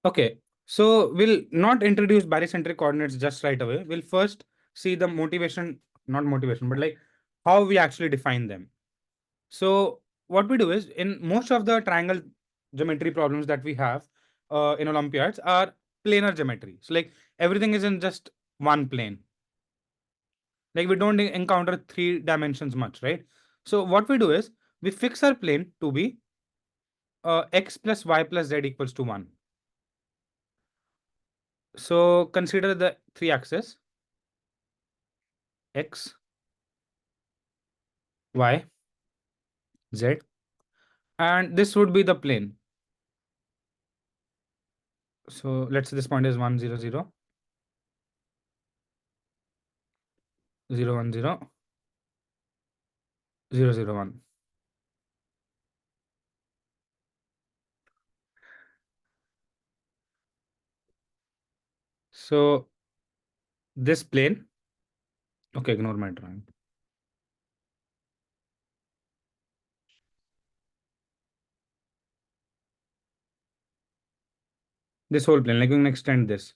Okay, so we'll not introduce barycentric coordinates just right away. We'll first see the motivation, not motivation, but like how we actually define them. So what we do is in most of the triangle geometry problems that we have in Olympiads are planar geometry. So like everything is in just one plane. Like we don't encounter three dimensions much, right? So what we do is we fix our plane to be x plus y plus z equals to 1. So consider the three axes x, y, z, and this would be the plane. So let's say this point is 1 0 0 0 1 0 0 0 1. So this plane, okay, ignore my drawing. This whole plane, like we can extend this.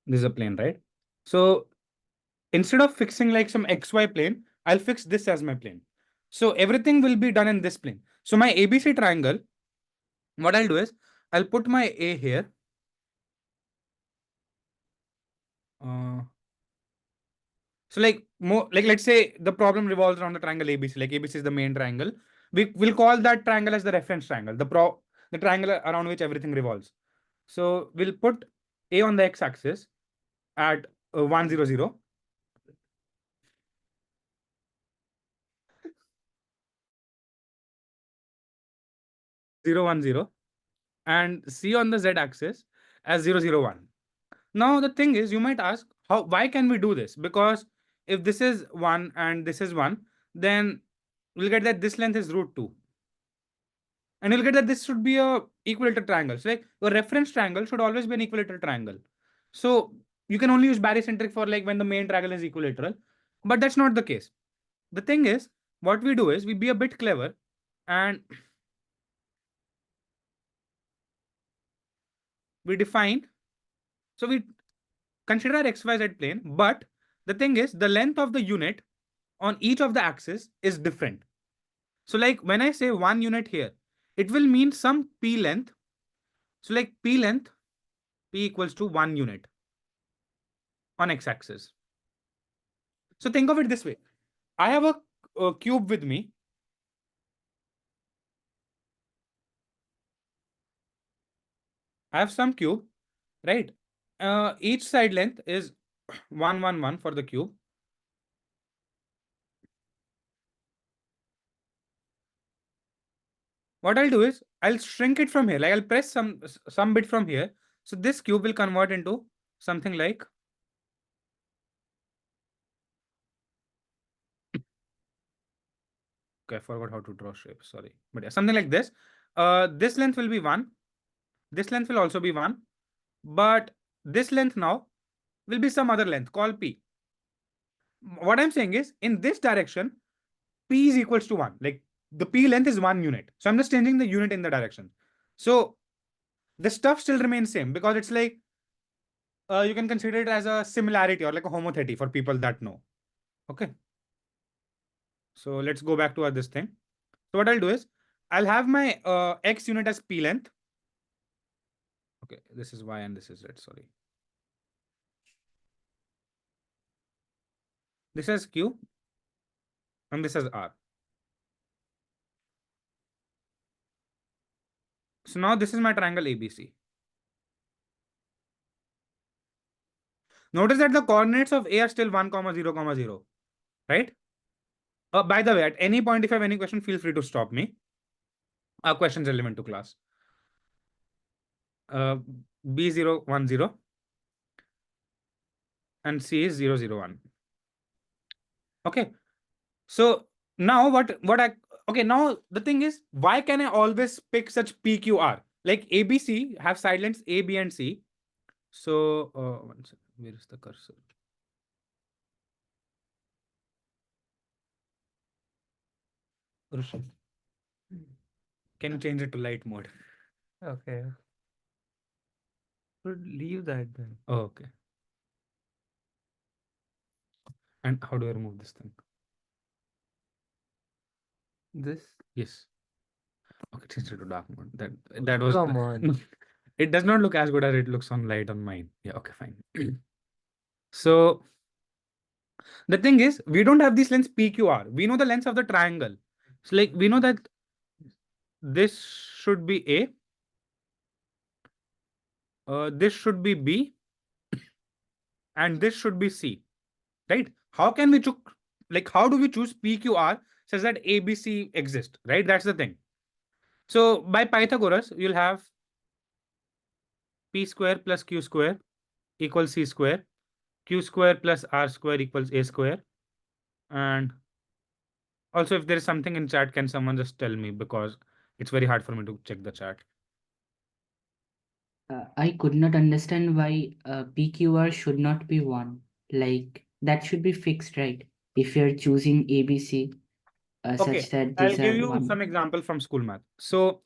This is a plane, right? So instead of fixing like some xy plane, I'll fix this as my plane. So everything will be done in this plane. So my ABC triangle, what I'll do is I'll put my A here. So like more like let's say the problem revolves around the triangle ABC. Like ABC is the main triangle. We will call that triangle as the reference triangle, the triangle around which everything revolves. So we'll put A on the x-axis at 1 0 0. 0 1 0 and C on the z-axis as 0 0 1. Now the thing is, you might ask, how why can we do this? Because if this is 1 and this is 1, then we'll get that this length is root 2. And you'll get that this should be a equilateral triangle. So like a reference triangle should always be an equilateral triangle. So you can only use barycentric for like when the main triangle is equilateral, but that's not the case. The thing is, what we do is we be a bit clever and we define. So we consider our XYZ plane, but the thing is the length of the unit on each of the axes is different. So like when I say 1 unit here, it will mean some p length. So like p length, p equals to 1 unit on x-axis. So think of it this way. I have a cube with me. I have some cube, right? Each side length is 1 1 1 for the cube. What I'll do is I'll shrink it from here. Like I'll press some bit from here. So this cube will convert into something like, okay, I forgot how to draw shapes. Sorry, but yeah, something like this. This length will be 1. This length will also be 1, but this length now will be some other length called p. What I'm saying is in this direction, p is equals to 1. Like the p length is 1 unit. So I'm just changing the unit in the direction. So the stuff still remains same because it's like you can consider it as a similarity or like a homothety for people that know. Okay. So let's go back to this thing. So what I'll do is I'll have my x unit as p length. Okay, this is y and this is z. Sorry. This is q and this is r. So now this is my triangle ABC. Notice that the coordinates of A are still 1 comma 0 comma 0, right? By the way, at any point, if you have any question, feel free to stop me. Our questions relevant to class. B0 1 0 and C is 0 0 1. Okay. So now what I okay, now the thing is, why can I always pick such PQR? Like ABC have side lengths A, B, and C. So one second, where is the cursor? Rushan, can you change it to light mode? Okay. Should leave that then. Oh, okay. And how do I remove this thing? This. Yes. Okay, change it to dark mode. That was Come on. it does not look as good as it looks on light on mine. Yeah, okay, fine. So the thing is, we don't have this length PQR. We know the length of the triangle. So like we know that this should be A, this should be B, and this should be C, right? How can we choose? Like, how do we choose PQR such that ABC exist, right? That's the thing. So by Pythagoras, you'll have P square plus Q square equals C square, Q square plus R square equals A square. And also, if there is something in chat, can someone just tell me, because it's very hard for me to check the chat. I could not understand why PQR should not be 1. Like, that should be fixed, right? If you're choosing ABC Okay, such that I'll these give are you 1. some example from school math. So,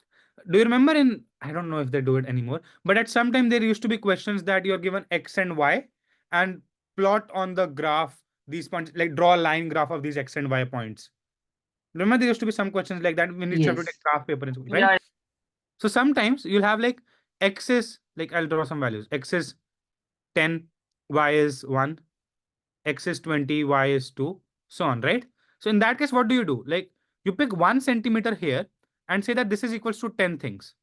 do you remember in, I don't know if they do it anymore, but at some time there used to be questions that you're given X and Y and plot on the graph these points, like draw a line graph of these X and Y points. Remember, there used to be some questions like that when you have to take Yes. graph paper in school, right? Yeah, So sometimes you'll have like X is, like I'll draw some values. X is 10, Y is 1, X is 20, Y is 2, so on, right? So in that case, what do? Like you pick 1 centimeter here and say that this is equals to 10 things.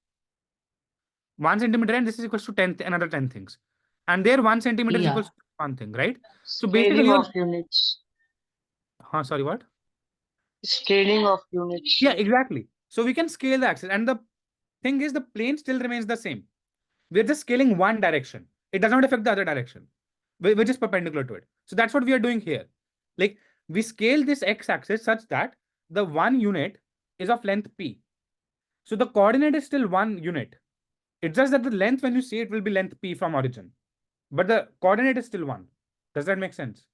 1 centimeter and this is equals to 10, another 10 things. And there 1 centimeter is Yeah. equals to one thing, right? So basically scaling you're, of units. sorry, what? Scaling of units. Yeah, exactly. So we can scale the axis, and the thing is the plane still remains the same. We're just scaling one direction. It does not affect the other direction, which is perpendicular to it. So that's what we are doing here. Like we scale this x-axis such that the one unit is of length p. So the coordinate is still one unit. It's just that the length when you see it will be length p from origin, but the coordinate is still one. Does that make sense?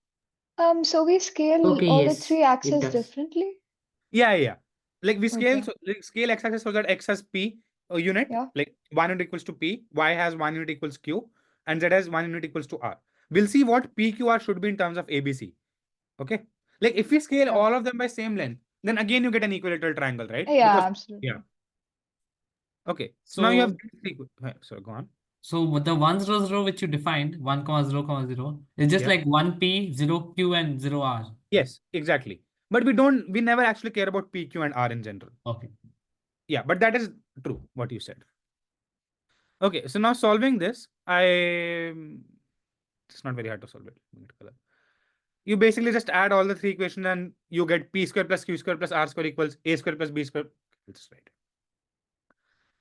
So we scale Okay, all the yes, three it axes does. differently? Yeah. Like we scale, Okay. so like scale x-axis so that x has p a unit, Yeah. like 1 unit equals to p, y has 1 unit equals q, and z has 1 unit equals to r. We'll see what pqr should be in terms of ABC. Okay. Like if we scale Yeah. all of them by same length, then again you get an equilateral triangle, right? Yeah, Because absolutely. yeah. Okay. So now you have So, so go on. so the 1 0 0 which you defined, 1 comma 0 comma 0, is just Yeah. like 1p, 0q, and 0r. Yes, exactly. But we never actually care about P, Q, and R in general. Okay. Yeah, but that is true, what you said. Okay, so now solving this, it's not very hard to solve it. You basically just add all the three equations and you get P square plus Q square plus R square equals A square plus B square. That's right.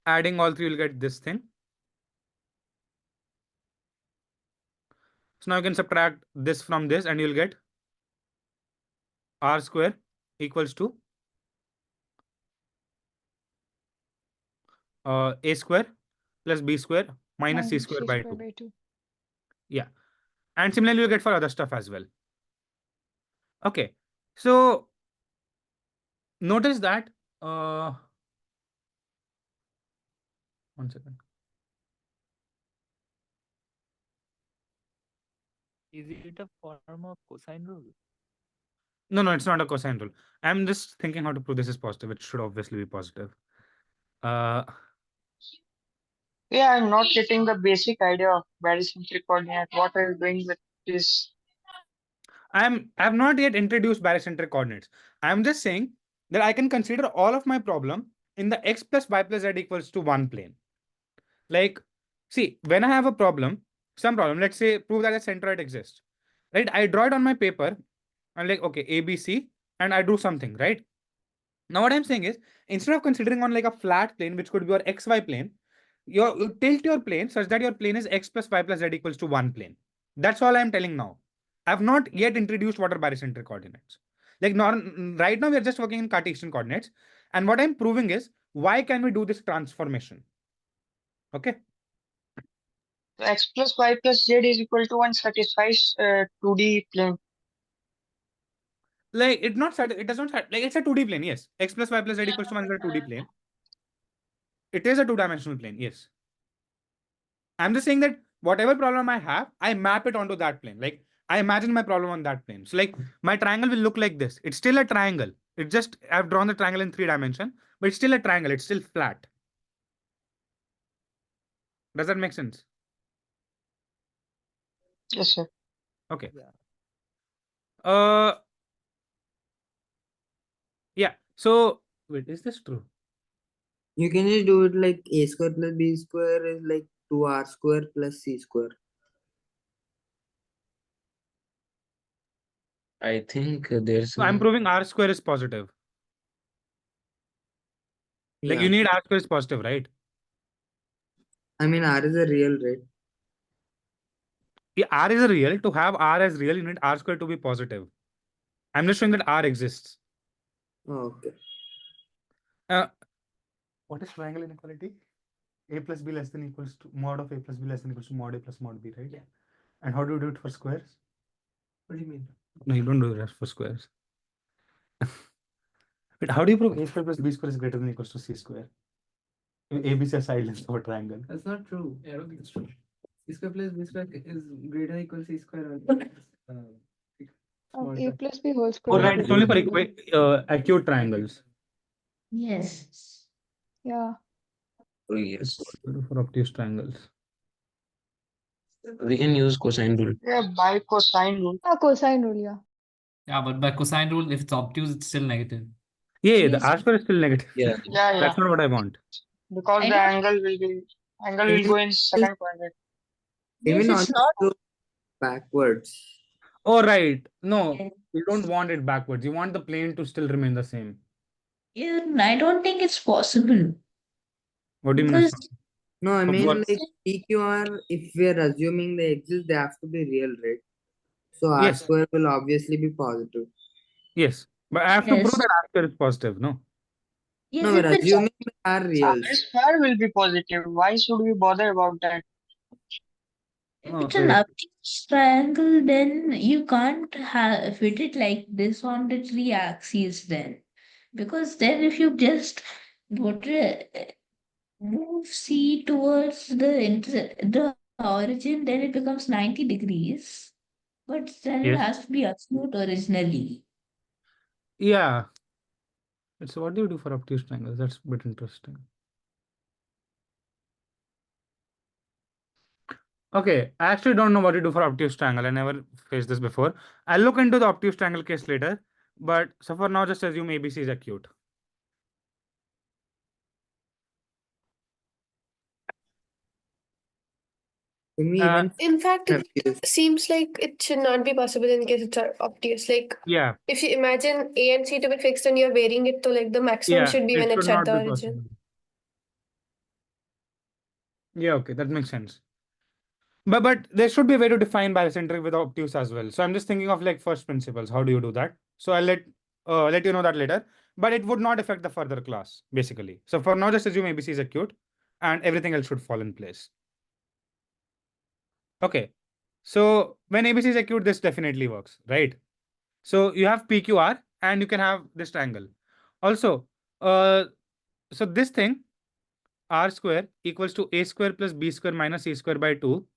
Adding all three, you'll get this thing. So now you can subtract this from this and you'll get R square equals to A square plus B square minus C Minus square C by square 2. by 2. Yeah. And similarly, you get for other stuff as well. Okay. So notice that, 1 second. Is it a form of cosine rule? No, it's not a cosine rule. I'm just thinking how to prove this is positive. It should obviously be positive. Uh, Yeah, I'm not getting the basic idea of barycentric coordinate. What are you doing with this? I've not yet introduced barycentric coordinates. I'm just saying that I can consider all of my problem in the x plus y plus z equals to 1 plane. Like, see, when I have a problem, some problem, let's say prove that a centroid exists, right? I draw it on my paper and like, okay, A, B, C, and I do something, right? Now what I'm saying is, instead of considering on like a flat plane, which could be your xy plane, you tilt your plane such that your plane is x plus y plus z equals to 1 plane. That's all I'm telling now. I've not yet introduced what are barycentric coordinates. Like right now, we are just working in Cartesian coordinates. And what I'm proving is, why can we do this transformation? Okay. So x plus y plus z is equal to 1 satisfies 2D plane. Like it does not like it's a 2D plane, yes. X plus y plus z equals to 1 is a 2D plane. It is a two-dimensional plane, yes. I'm just saying that whatever problem I have, I map it onto that plane. Like I imagine my problem on that plane. So like my triangle will look like this. It's still a triangle. It just I've drawn the triangle in 3 dimensions, but it's still a triangle. It's still flat. Does that make sense? Yes, sir. Okay. Yeah. Yeah. So wait, is this true? You can just do it like a square plus b square is like 2r square plus c square. I think there's So I'm some. proving r square is positive. Like Yeah. you need r square is positive, right? I mean r is a real, right? Yeah, r is a real. To have r as real, you need r square to be positive. I'm just showing that r exists. Oh, okay. What is triangle inequality? A plus b less than equals to mod of a plus b less than equals to mod a plus mod b, right? Yeah. And how do you do it for squares? What do you mean? No, you don't do that for squares. But how do you prove a square plus b square is greater than equals to c square? ABC is side length of a triangle. That's not true. I don't think it's true. C square plus B square is greater than equal to C square. Small A triangle. plus B whole Oh, square. right. It's only for acute triangles. Yes. Yeah. Oh, yes. For obtuse triangles. We can use cosine rule. Yeah, by cosine rule. Cosine rule, yeah. Yeah, but by cosine rule, if it's obtuse, it's still negative. Yeah, the Yes. r square is still negative. Yeah. Yeah, yeah. That's not what I want. Because I the don't- angle will go in second quadrant. Even Yes, on it's not. go backwards. Oh, right. No, Yes. you don't want it backwards. You want the plane to still remain the same. I don't think it's possible. What do you mean? it's Because No, I But mean what- like PQR, if we are assuming they exist, they have to be real, right? So r Yes. square will obviously be positive. Yes. But I have to Yes. prove that r square is positive, no? yes, No, we're if it's assuming they are real. R square will be positive. Why should we bother about that? if Oh, it's an wait. obtuse triangle, then you can't fit it like this on the 3 axes then. Because then if you just put move C towards the origin, then it becomes 90 degrees. But then it Yes. has to be acute originally. Yeah. So what do you do for obtuse triangles? That's a bit interesting. Okay, I actually don't know what to do for obtuse triangle. I never faced this before. I'll look into the obtuse triangle case later. But so for now, just assume ABC is acute. Can we Uh, even In fact, it confuse? seems like it should not be possible in case it's obtuse. Like, Yeah, if you imagine A and C to be fixed and you're varying it to like the maximum yeah, should be it when should it's at not the be origin. possible. Yeah, okay, that makes sense. But there should be a way to define barycentric with obtuse as well. So I'm just thinking of like first principles. How do you do that? So I'll let you know that later. But it would not affect the further class, basically. So for now, just assume ABC is acute and everything else should fall in place. Okay. So when ABC is acute, this definitely works, right? So you have PQR and you can have this triangle. Also, so this thing, r square equals to a square plus b square minus c square by 2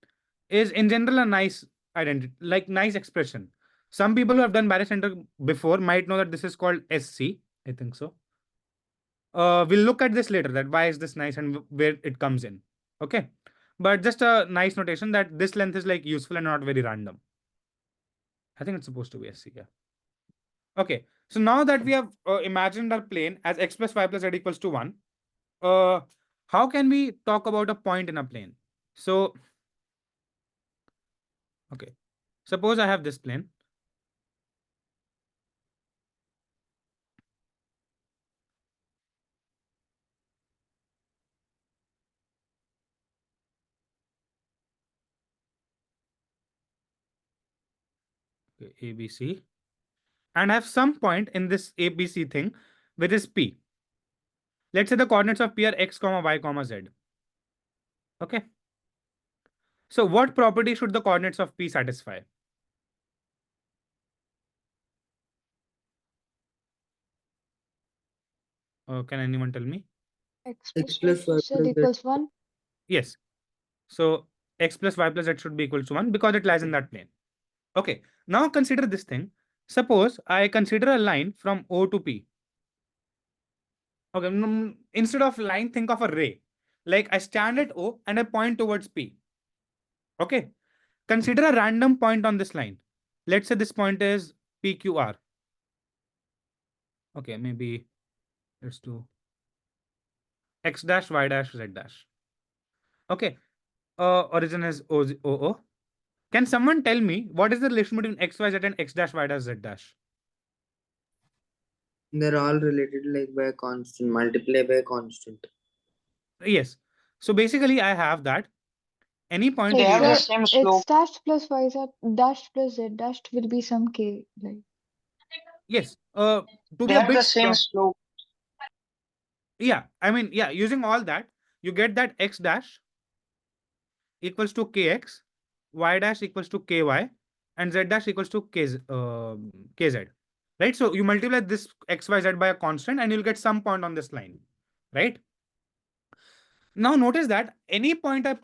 is in general a nice identity, like nice expression. Some people who have done barycentric before might know that this is called SC. I think so. We'll look at this later, that why is this nice and where it comes in. Okay. But just a nice notation that this length is like useful and not very random. I think it's supposed to be SC, yeah. Okay. So now that we have imagined our plane as x plus y plus z equals to 1, how can we talk about a point in a plane? So, okay. Suppose I have this plane. Okay, ABC. And I have some point in this ABC thing, which is P. Let's say the coordinates of P are x, y, z. Okay. So what property should the coordinates of P satisfy? Can anyone tell me? X X plus plus y y plus z plus z. equals 1. Yes. So x plus y plus z should be equal to 1 because it lies in that plane. Okay, now consider this thing. Suppose I consider a line from O to P. Okay, instead of line, think of a ray. Like I stand at O and I point towards P. Okay, consider a random point on this line. Let's say this point is PQR. Okay, maybe let's do x dash, y dash, z dash. Okay, origin is OO. Can someone tell me what is the relation between x, y, z and x dash, y dash, z dash? They're all related like by a constant, multiply by a constant. Yes. So basically, I have that any point They P have the dash. same slope. X dash plus Y dash plus Z dash will be some K, like. Yes. To be They a have the bit same strong. slope. Yeah. I mean, yeah. Using all that, you get that x dash equals to kx, y dash equals to ky, and z dash equals to kz. Right. So you multiply this x, y, z by a constant, and you'll get some point on this line. Right. Now notice that any point I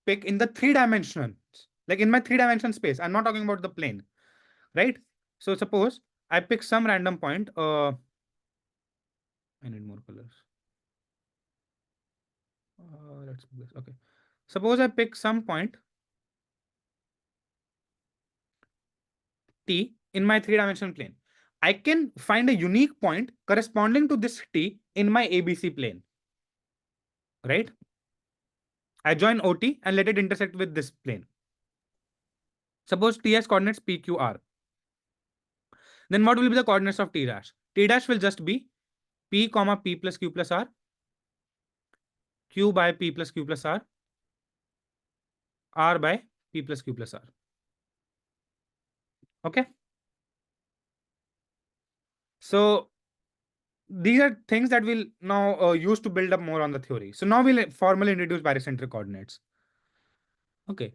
pick in the 3-dimensional, like in my 3-dimension space, I'm not talking about the plane, right? So suppose I pick some random point. I need more colors. Let's do this. Okay. Suppose I pick some point T in my 3-dimensional plane. I can find a unique point corresponding to this T in my ABC plane, right? I join OT and let it intersect with this plane. Suppose T has coordinates PQR. Then what will be the coordinates of T dash? T dash will just be P comma P plus Q plus R, Q by P plus Q plus R by P plus Q plus R. Okay. So these are things that we'll now use to build up more on the theory. So now we'll formally introduce barycentric coordinates. Okay.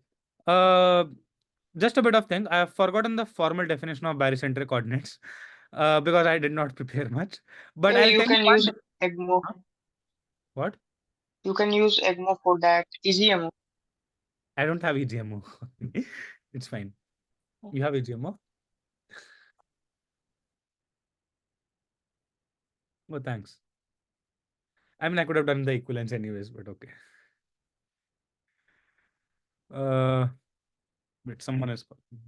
Just a bit of thing. I have forgotten the formal definition of barycentric coordinates because I did not prepare much. But I'll You tell you can one. use EGMO. What? You can use EGMO for that. EGMO. I don't have EGMO. It's fine. You have EGMO? Oh, thanks. I mean, I could have done the equivalence anyways, but okay. Wait, someone is calling.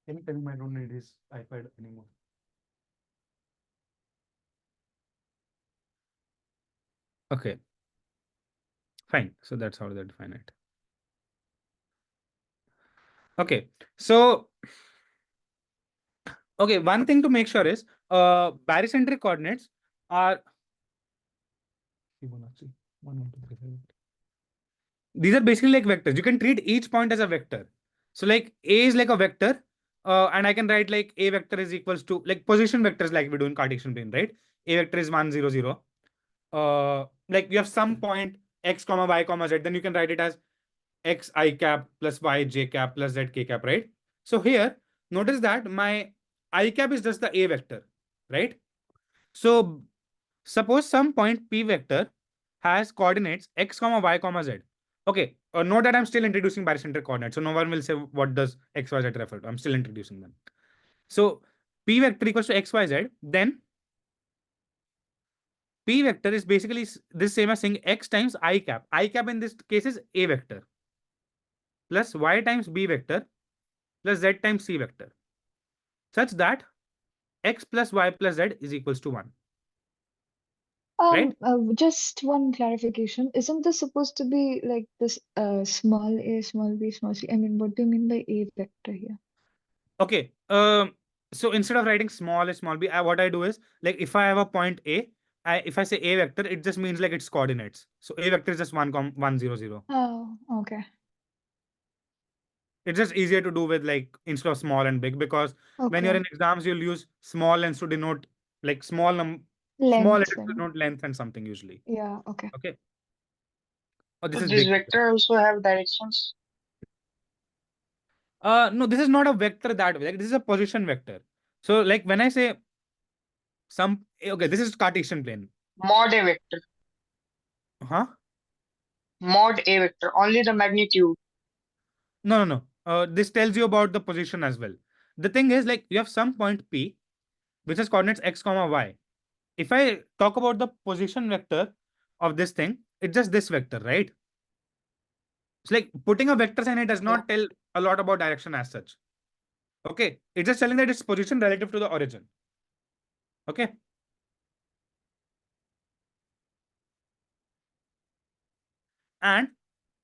Can you tell him I don't need his iPad anymore? Okay. Fine. So that's how they define it. Okay. So, okay, one thing to make sure is barycentric coordinates are Fibonacci. 1, 1, 2, 3, 4. These are basically like vectors. You can treat each point as a vector. So like A is like a vector, and I can write like A vector is equals to like position vectors like we do in Cartesian plane, right? A vector is 1, 0, 0. Like you have some point x comma y comma z, then you can write it as x I cap plus y j cap plus z k cap, right? So here, notice that my I cap is just the A vector, right? So suppose some point P vector has coordinates x comma y comma z. Okay, note that I'm still introducing barycentric coordinates. So no one will say what does x, y, z refer to. I'm still introducing them. So P vector equals to x, y, z. Then P vector is basically this same as saying x times I cap. I cap in this case is A vector plus y times B vector plus z times C vector, such that x plus y plus z is equals to 1. Right? Just one clarification. Isn't this supposed to be like this small a, small b, small c? I mean, what do you mean by a vector here? Okay. So instead of writing small a, small b, what I do is like if I have a point A, if I say A vector, it just means like its coordinates. So A vector is just 1, 1, 0, 0. Oh, okay. It's just easier to do with like instead of small and big, because when you're Okay. in exams, you'll use small lengths to denote like small Length letters to and denote length and something usually. yeah, okay. Okay. Oh, this So is this big. vector also have directions. No, this is not a vector that way. Like, this is a position vector. So like when I say okay, this is Cartesian plane. Mod a vector. Huh? Mod A vector, only the magnitude. No. This tells you about the position as well. The thing is, like, you have some point P, which has coordinates x comma y. If I talk about the position vector of this thing, it's just this vector, right? It's like putting a vector sign, it does not tell a lot about direction as such. Okay, it's just telling that its position relative to the origin. Okay. And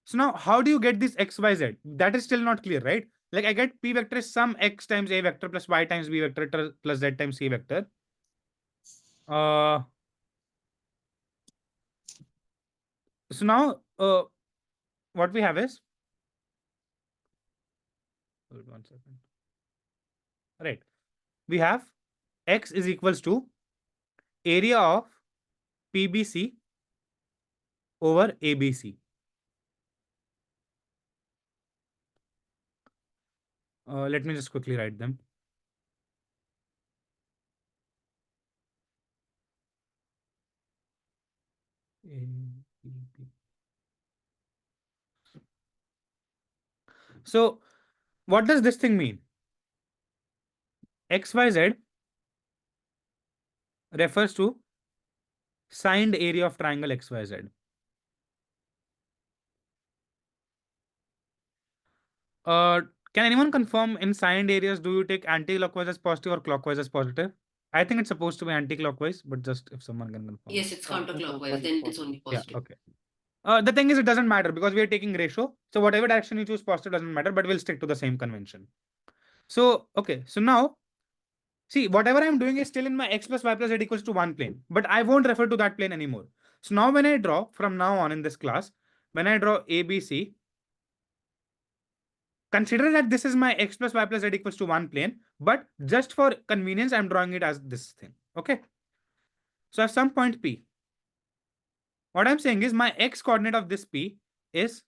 so now, how do you get this x, y, z? That is still not clear, right? Like I get p vector is some x times a vector plus y times b vector plus z times c vector. So now, what we have is, hold 1 second. Right, we have x is equals to area of PBC over ABC. Let me just quickly write them. So, what does this thing mean? XYZ refers to signed area of triangle XYZ. Can anyone confirm in signed areas, do you take anti-clockwise as positive or clockwise as positive? I think it's supposed to be anti-clockwise, but just if someone can confirm. Yes, it's counterclockwise, then it's only Yeah, positive. okay. The thing is, it doesn't matter because we are taking ratio. So whatever direction you choose positive doesn't matter, but we'll stick to the same convention. So, okay. So now, see, whatever I'm doing is still in my x plus y plus z equals to 1 plane, but I won't refer to that plane anymore. So now when I draw from now on in this class, when I draw ABC, consider that this is my x plus y plus z equals to 1 plane, but just for convenience, I'm drawing it as this thing. Okay. So at some point P, what I'm saying is my x coordinate of this P is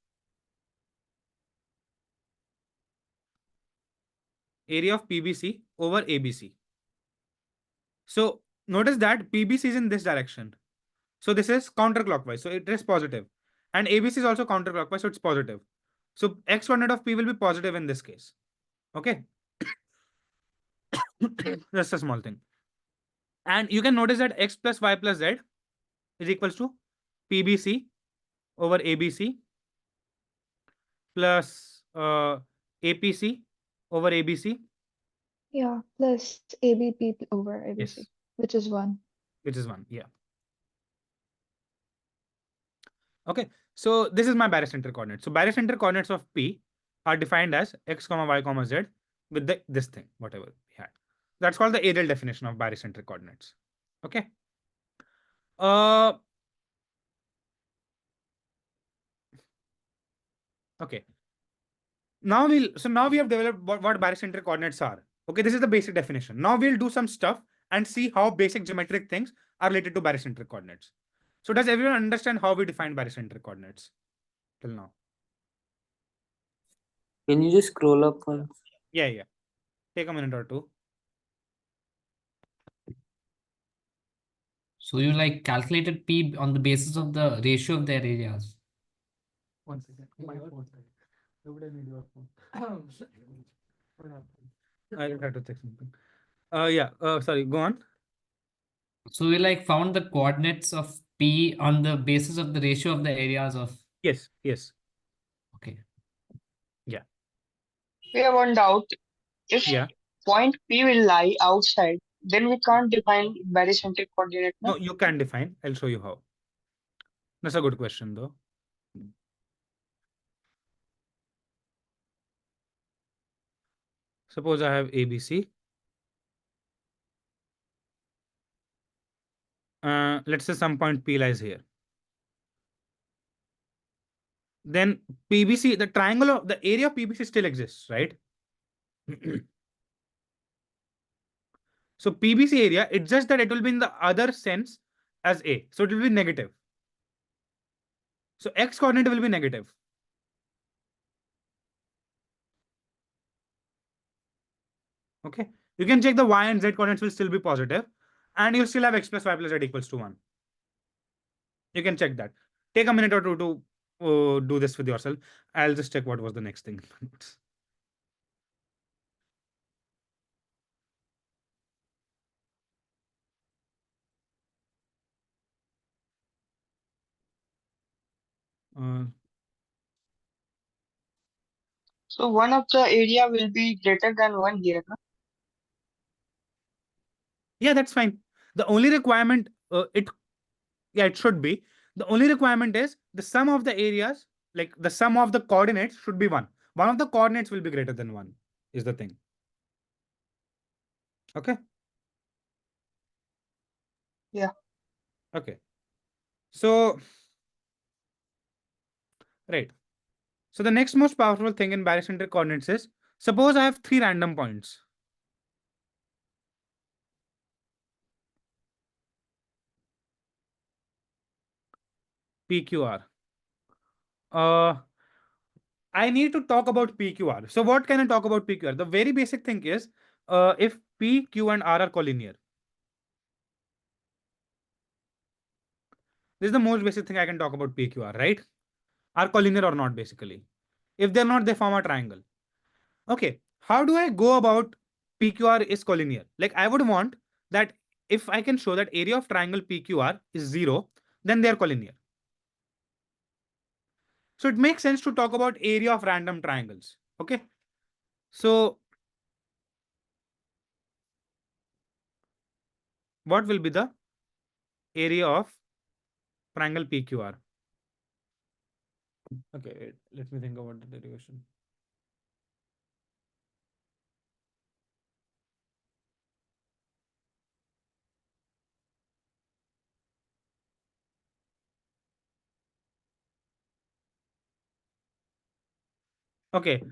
area of PBC over ABC. So notice that PBC is in this direction. So this is counterclockwise. So it is positive. And ABC is also counterclockwise. So it's positive. So x coordinate of P will be positive in this case. Okay. Just a small thing. And you can notice that x plus y plus z is equals to PBC over ABC plus APC over ABC. Yeah, plus ABP over ABC, Yes. which is 1. Which is 1. Yeah. Okay. So this is my barycentric coordinate. So barycentric coordinates of P are defined as x comma y comma z with this thing, whatever we had. That's called the aerial definition of barycentric coordinates. Okay. Okay. Now we have developed what barycentric coordinates are. Okay, this is the basic definition. Now we'll do some stuff and see how basic geometric things are related to barycentric coordinates. So does everyone understand how we define barycentric coordinates till now? Can you just scroll up once? Yeah. Take a minute or two. So you like calculated P on the basis of the ratio of their areas. 1 second. My phone. Nobody need your phone. What happened? I'll try to take something. Yeah. Sorry. Go on. So we like found the coordinates of P on the basis of the ratio of the areas of. Yes. Okay. We have one doubt. If Yeah. point P will lie outside, then we can't define barycentric coordinate. No, you can define. I'll show you how. That's a good question, though. Suppose I have ABC. Let's say some point P lies here. Then PBC, the triangle of the area of PBC still exists, right? So PBC area, it's just that it will be in the other sense as A. So it will be negative. So x coordinate will be negative. Okay. You can check the y and z coordinates will still be positive, and you'll still have x plus y plus z equals to 1. You can check that. take a minute or two to do this with yourself. I'll just check what was the next thing. Uh, So one of the area will be greater than one here, no? yeah, that's fine. The only requirement, it should be. The only requirement is the sum of the areas, like the sum of the coordinates should be 1. One of the coordinates will be greater than 1 is the thing. Okay. Yeah. Okay. So, right. So the next most powerful thing in barycentric coordinates is, suppose I have 3 random points. PQR. I need to talk about PQR. So what can I talk about PQR? The very basic thing is, if P, Q, and R are collinear. This is the most basic thing I can talk about PQR, right? Are collinear or not, basically. If they're not, they form a triangle. Okay, how do I go about PQR is collinear? Like, I would want that if I can show that area of triangle PQR is 0, then they're collinear. So it makes sense to talk about area of random triangles. Okay. So what will be the area of triangle PQR? Okay, wait, let me think about the derivation. Okay.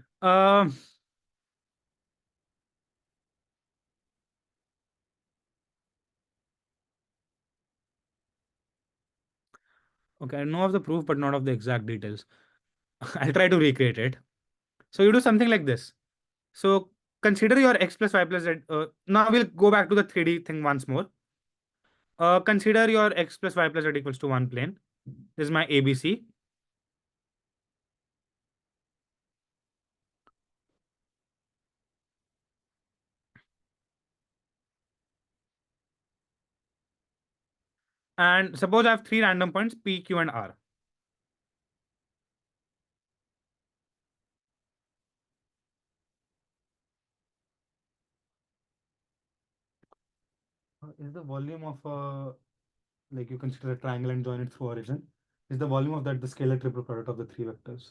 Okay, I know of the proof, but not of the exact details. I'll try to recreate it. So you do something like this. So consider your x plus y plus z. Now we'll go back to the 3D thing once more. Consider your x plus y plus z equals to 1 plane. This is my ABC. And suppose I have 3 random points, P, Q, and R. Is the volume of like you consider a triangle and join it through origin, is the volume of that the scalar triple product of the 3 vectors?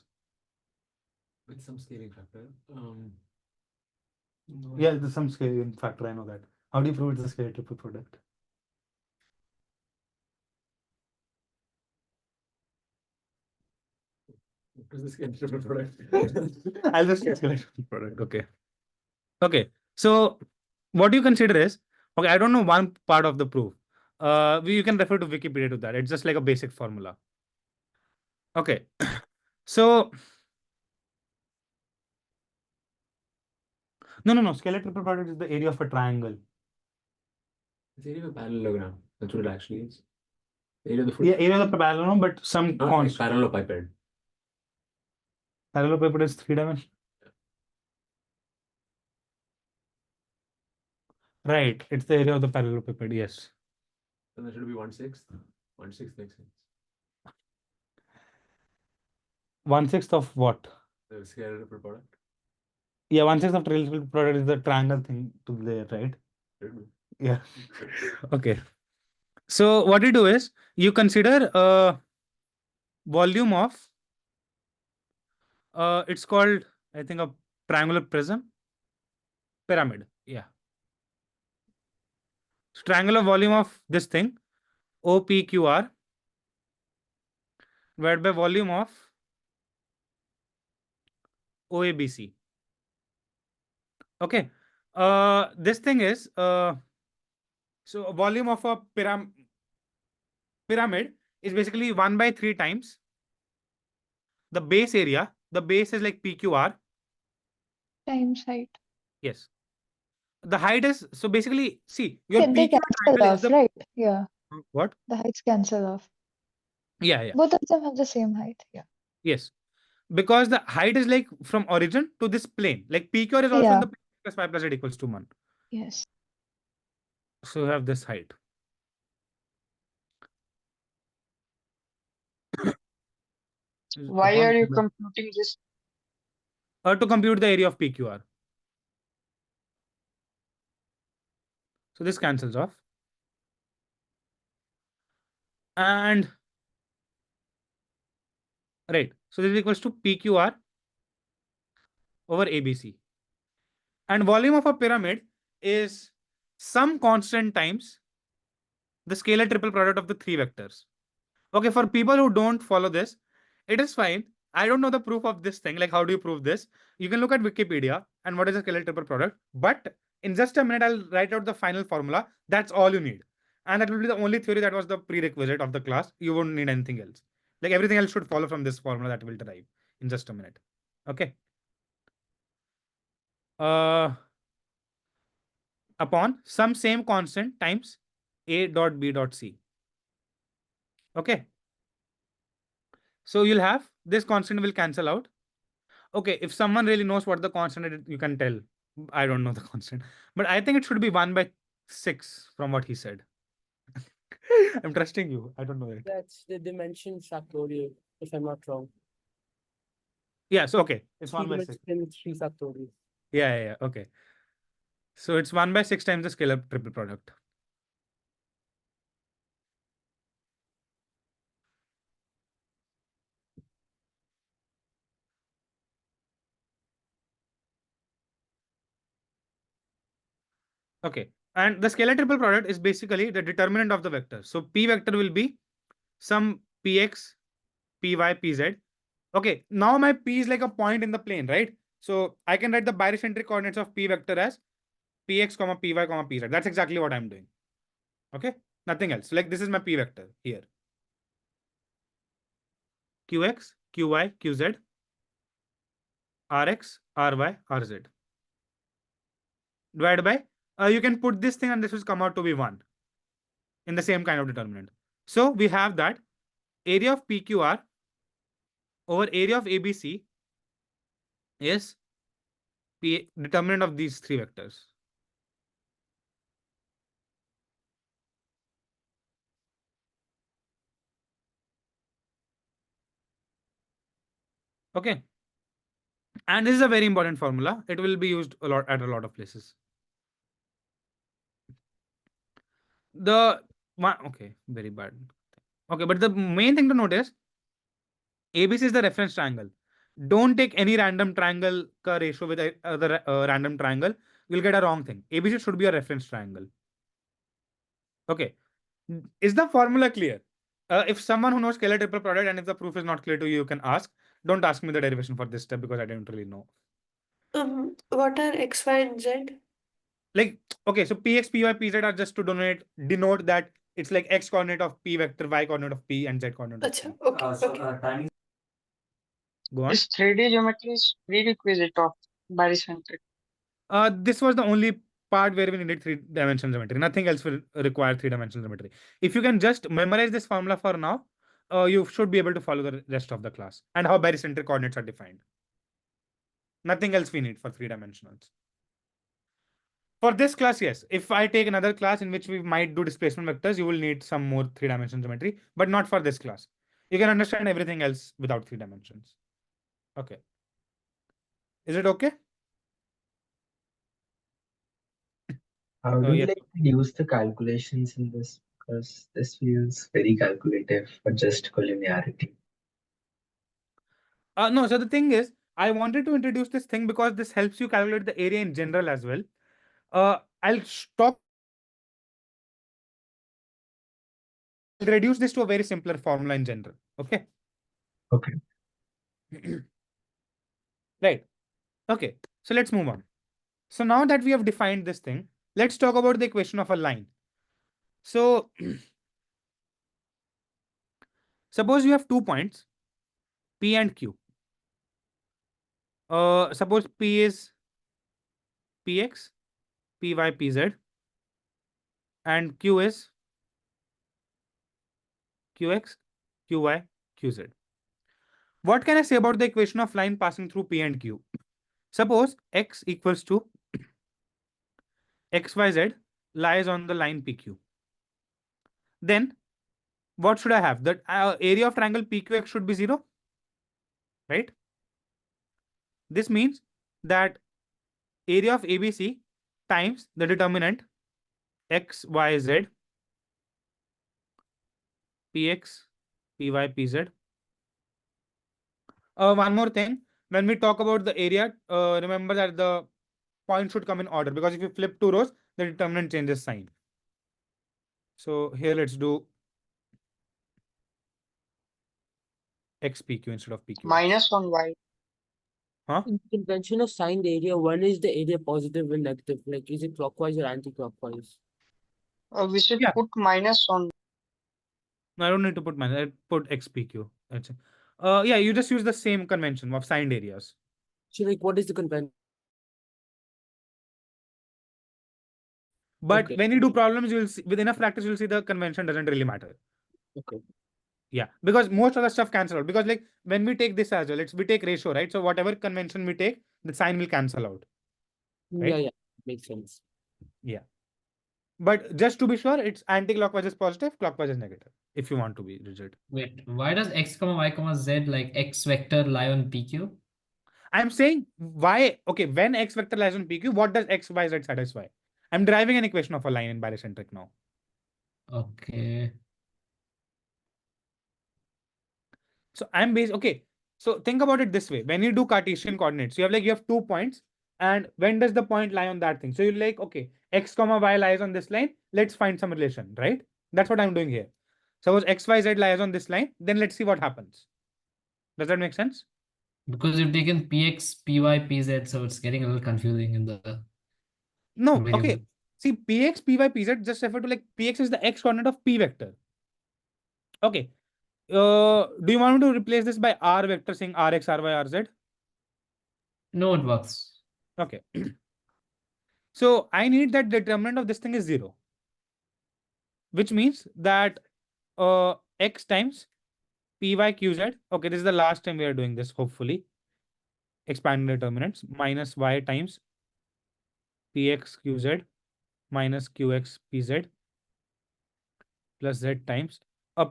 With some scaling factor. Yeah, there's some scaling factor, I know that. How do you prove it's a scalar triple product? What is the scaling triple product? I'll just get scalar triple product. Okay. Okay. So what you consider is, okay, I don't know one part of the proof. You can refer to Wikipedia to that. It's just like a basic formula. Okay. So no. Scalar triple product is the area of a triangle. It's area of a parallelogram. That's what it actually is. Area of the foot. Yeah, area of the parallelogram, but some Not like constant. parallelepiped. Parallelepiped is 3-dimensional. Right. It's the area of the parallelepiped. Yes. Then that should be 1/6. 1/6 makes sense. 1/6 of what? The scalar triple product. Yeah, 1/6 of triple product is the triangle thing to there, right? Should be. Yeah. Okay. So what you do is you consider volume of it's called, I think, a triangular prism pyramid. Yeah. So triangular volume of this thing OPQR divided by volume of OABC. Okay. This thing is so volume of a pyramid is basically 1/3 times the base area. The base is like PQR. Times height. Yes. The height is, so basically, see, your Yeah, they PQR cancel triangle is off, the right? Yeah, what? the heights cancel off. Yeah. Both of them have the same height. Yeah. Yes. Because the height is like from origin to this plane. Like PQR is also in Yeah. the plane plus y plus z equals to 1. Yes. So you have this height. Why are you computing this? To compute the area of PQR. So this cancels off. And right. So this is equals to PQR over ABC. And volume of a pyramid is some constant times the scalar triple product of the three vectors. Okay, for people who don't follow this, it is fine. I don't know the proof of this thing. Like, how do you prove this? You can look at Wikipedia and what is a scalar triple product. But in just a minute, I'll write out the final formula. That's all you need. And that will be the only theory that was the prerequisite of the class. You won't need anything else. Like everything else should follow from this formula that will derive in just a minute. Okay. Upon some same constant times A dot B dot C. Okay. So you'll have this constant will cancel out. Okay, if someone really knows what the constant is, you can tell. I don't know the constant, but I think it should be 1/6 from what he said. I'm trusting you. I don't know it. That's the dimension factorial, if I'm not wrong. Yeah, so okay, it's 1/6. 3 factorial. Yeah. Okay. So it's 1/6 times the scalar triple product. Okay. And the scalar triple product is basically the determinant of the vector. So P vector will be some Px, Py, Pz. Okay. Now my P is like a point in the plane, right? So I can write the barycentric coordinates of P vector as Px, Py, Pz. That's exactly what I'm doing. Okay. Nothing else. Like this is my P vector here. Qx, Qy, Qz, Rx, Ry, Rz. Divided by, you can put this thing and this will come out to be 1 in the same kind of determinant. So we have that area of PQR over area of ABC is P determinant of these three vectors. Okay. And this is a very important formula. It will be used a lot at a lot of places. The one, okay, very bad. Okay, but the main thing to notice, ABC is the reference triangle. Don't take any random triangle ka ratio with other random triangle. You'll get a wrong thing. ABC should be a reference triangle. Okay. Is the formula clear? If someone who knows scalar triple product and if the proof is not clear to you, you can ask. Don't ask me the derivation for this step because I don't really know. What are X, Y, and Z? Like, okay, so Px, Py, Pz are just to denote that it's like X coordinate of P vector, Y coordinate of P, and Z coordinate of P. Okay. Go on. This 3D geometry is prerequisite of barycentric. This was the only part where we needed three-dimensional geometry. Nothing else will require three-dimensional geometry. If you can just memorize this formula for now, you should be able to follow the rest of the class and how barycentric coordinates are defined. Nothing else we need for three dimensionals. For this class, yes. If I take another class in which we might do displacement vectors, you will need some more three-dimensional geometry, but not for this class. You can understand everything else without 3 dimensions. Okay. Is it okay? How do you Yeah. like use the calculations in this? Because this feels very calculative for just collinearity. No, so the thing is, I wanted to introduce this thing because this helps you calculate the area in general as well. I'll stop. I'll reduce this to a very simpler formula in general. Okay. Okay. Right. Okay. So let's move on. So now that we have defined this thing, let's talk about the equation of a line. So suppose you have 2 points, P and Q. Suppose P is Px, Py, Pz, and Q is Qx, Qy, Qz. What can I say about the equation of line passing through P and Q? Suppose x equals to xyz lies on the line PQ. Then what should I have? The area of triangle PQX should be 0, right? This means that area of ABC times the determinant XYZ PX PY PZ. One more thing, when we talk about the area, remember that the point should come in order, because if you flip 2 rows, the determinant changes sign. So here let's do XPQ instead of PQ. Minus on y. Huh? In convention of signed area, when is the area positive and negative? Like, is it clockwise or anti-clockwise? We should Yeah. put minus on. No, I don't need to put minus. I put XPQ. That's it. Yeah, you just use the same convention of signed areas. So, like, what is the convention? But Okay. when you do problems, you'll see, with enough practice, you'll see the convention doesn't really matter. Okay. Yeah, because most of the stuff cancel out. Because like when we take this as well, we take ratio, right? So whatever convention we take, the sign will cancel out. Right? Yeah, yeah, makes sense. Yeah. But just to be sure, it's anti-clockwise is positive, clockwise is negative, if you want to be rigid. Wait, why does x comma y comma z like x vector lie on PQ? I'm saying why, okay, when x vector lies on PQ, what does x, y, z satisfy? I'm deriving an equation of a line in barycentric now. Okay. So I'm based, okay. So think about it this way. When you do Cartesian coordinates, you have 2 points. And when does the point lie on that thing? So you're like, okay, x comma y lies on this line. Let's find some relation, right? That's what I'm doing here. Suppose x, y, z lies on this line. Then let's see what happens. Does that make sense? Because you've taken px, py, pz, so it's getting a little confusing in the No, variable. okay. See, px, py, pz just refer to like px is the x coordinate of p vector. Okay. Do you want me to replace this by r vector saying rx, ry, rz? No, it works. Okay. So I need that determinant of this thing is 0. Which means that x times py qz. Okay, this is the last time we are doing this, hopefully. Expanding determinants minus y times px qz minus qx pz plus z times.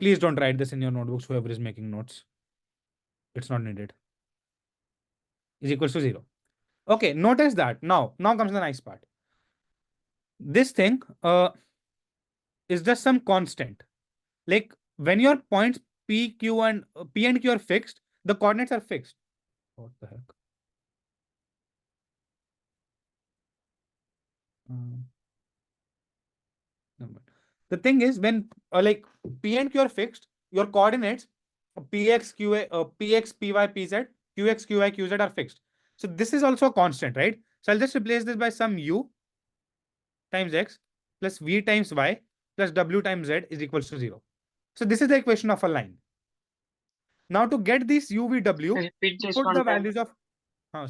Please don't write this in your notebooks, whoever is making notes. It's not needed. Is equals to 0. Okay, notice that. Now comes the nice part. This thing is just some constant. Like when your points P, Q, and P and Q are fixed, the coordinates are fixed. What the heck? No, but the thing is, when like P and Q are fixed, your coordinates Px, Qa, Px, Py, Pz, Qx, Qy, Qz are fixed. So this is also a constant, right? So I'll just replace this by some u times x plus v times y plus w times z is equals to 0. So this is the equation of a line. Now to get these u, v, w, Repeat this put one the time. values of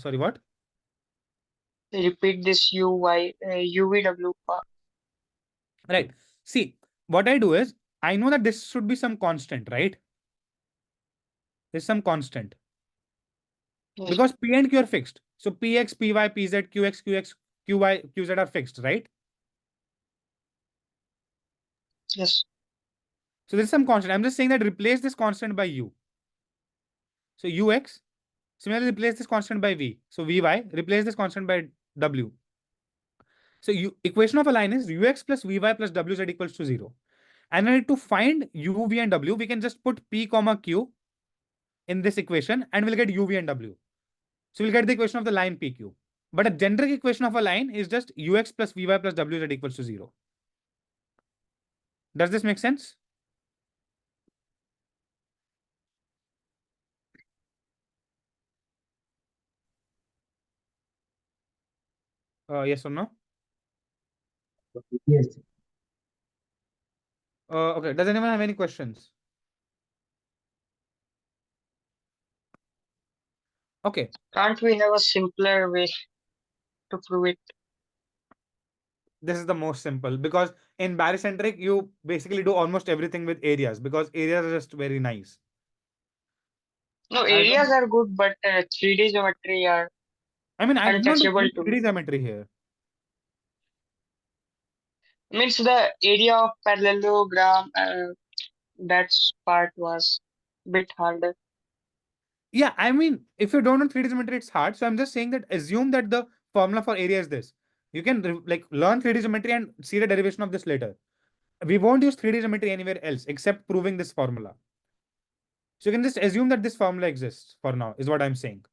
sorry, what? Repeat this UVW. Right. See, what I do is I know that this should be some constant, right? There's some constant. Yes. Because P and Q are fixed. So Px, Py, Pz, Qx, Qx, Qy, Qz are fixed, right? Yes. So there's some constant. I'm just saying that replace this constant by u. So ux, similarly replace this constant by v. So vy, replace this constant by w. So equation of a line is ux plus vy plus wz equals to 0. And then to find u, v, and w, we can just put p comma q in this equation and we'll get u, v, and w. So we'll get the equation of the line PQ. But a generic equation of a line is just ux plus vy plus wz equals to 0. Does this make sense? Yes or no? Yes. Okay. Does anyone have any questions? Okay. Can't we have a simpler way to prove it? This is the most simple because in barycentric, you basically do almost everything with areas because areas are just very nice. No, I areas don't- are good, but 3D geometry are I mean, I did not do untouchable too. 3D geometry here. Means the area of parallelogram, that part was bit harder. Yeah, I mean, if you don't know 3D geometry, it's hard. So I'm just saying that assume that the formula for area is this. You can like learn 3D geometry and see the derivation of this later. We won't use 3D geometry anywhere else except proving this formula. So you can just assume that this formula exists for now, is what I'm saying.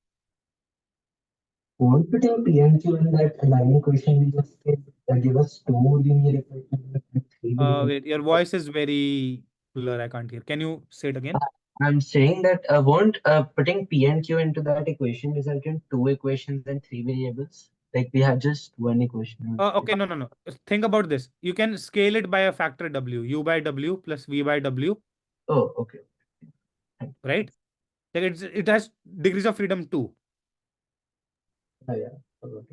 Won't putting PNQ in that line equation we just did that give us two linear equations and three linear. Wait, your voice is very blur. I can't hear. Can you say it again? I'm saying that won't putting P and Q into that equation result in two equations and three variables? Like we have just one equation. Okay, no. Think about this. You can scale it by a factor W, U by W plus V by W, Oh, okay. right? Like it has degrees of freedom too. Oh, yeah. Forgot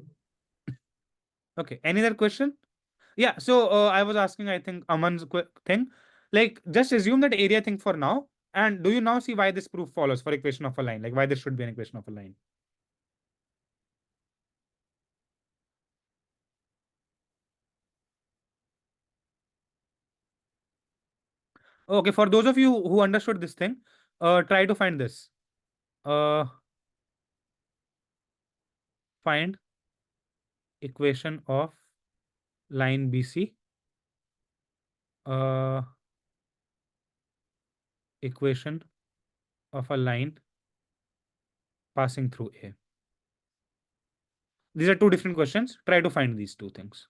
it. Okay. Any other question? Yeah. So I was asking, I think Aman's thing. Like, just assume that area thing for now. And do you now see why this proof follows for equation of a line? Like why there should be an equation of a line? Okay. For those of you who understood this thing, try to find this. Find equation of line BC. Equation of a line passing through A. These are two different questions. Try to find these two things.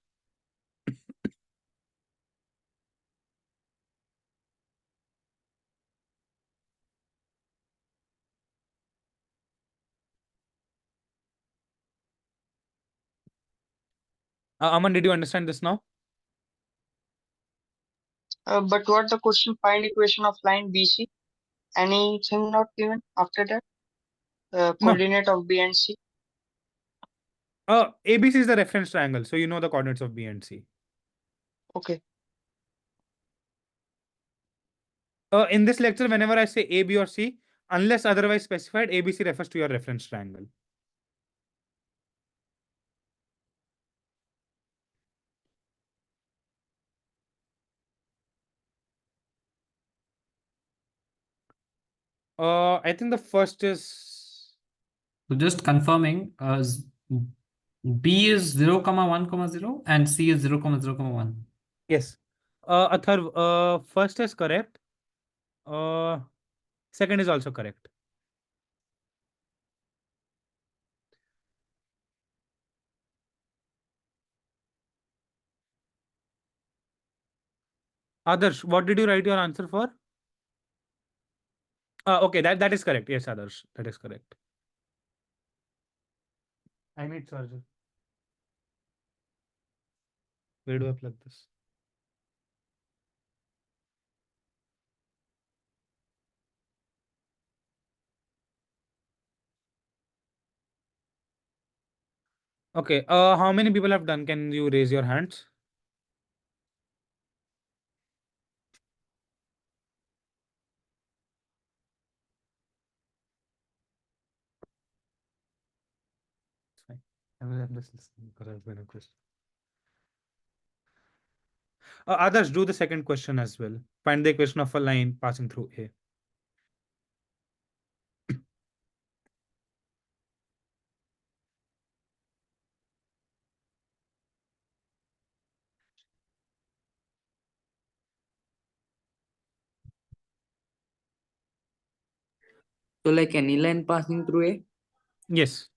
Aman, did you understand this now? But what the question? Find equation of line BC. Anything not given after that? No. Coordinate of B and C. ABC is the reference triangle, so you know the coordinates of B and C. Okay. In this lecture, whenever I say A, B, or C, unless otherwise specified, ABC refers to your reference triangle. I think the first is So just confirming, B is 0, 1, 0, and C is 0, 0, 1. yes. First is correct. Second is also correct. Adarsh, what did you write your answer for? Okay, that is correct. Yes, Adarsh, that is correct. I need charger. Where do I plug this? Okay. How many people have done? Can you raise your hands? Fine. I'm just listening because I've been a question. Others do the second question as well. Find the equation of a line passing through A. So like any line passing through A? Yes.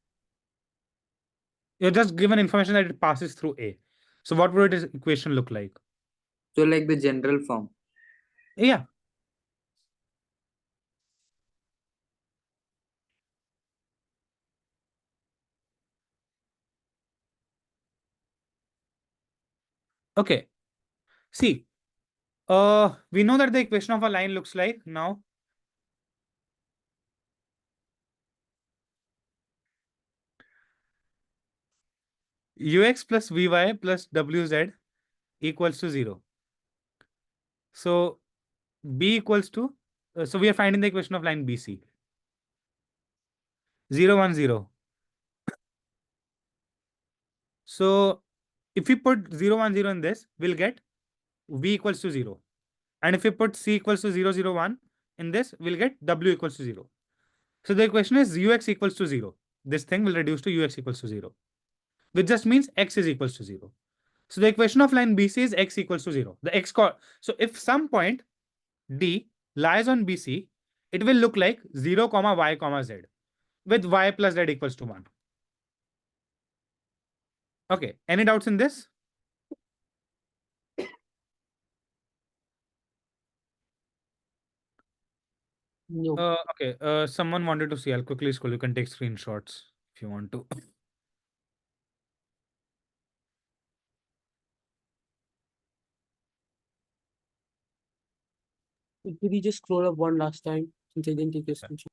You're just given information that it passes through A. So what would its equation look like? So like the general form. Yeah. Okay. See, we know that the equation of a line looks like now. Ux plus Vy plus Wz equals to 0. So B equals to, so we are finding the equation of line BC. 0, 1, 0. So if we put 0, 1, 0 in this, we'll get V equals to 0. And if we put C equals to 0, 0, 1 in this, we'll get W equals to 0. So the equation is UX equals to 0. This thing will reduce to UX equals to 0, which just means X is equals to 0. So the equation of line BC is X equals to 0. The X so if some point D lies on BC, it will look like 0, y, z with y plus z equals to 1. Okay, any doubts in this? No. Okay, someone wanted to see. I'll quickly scroll. You can take screenshots if you want to. Could we just scroll up one last time since I didn't take a screenshot?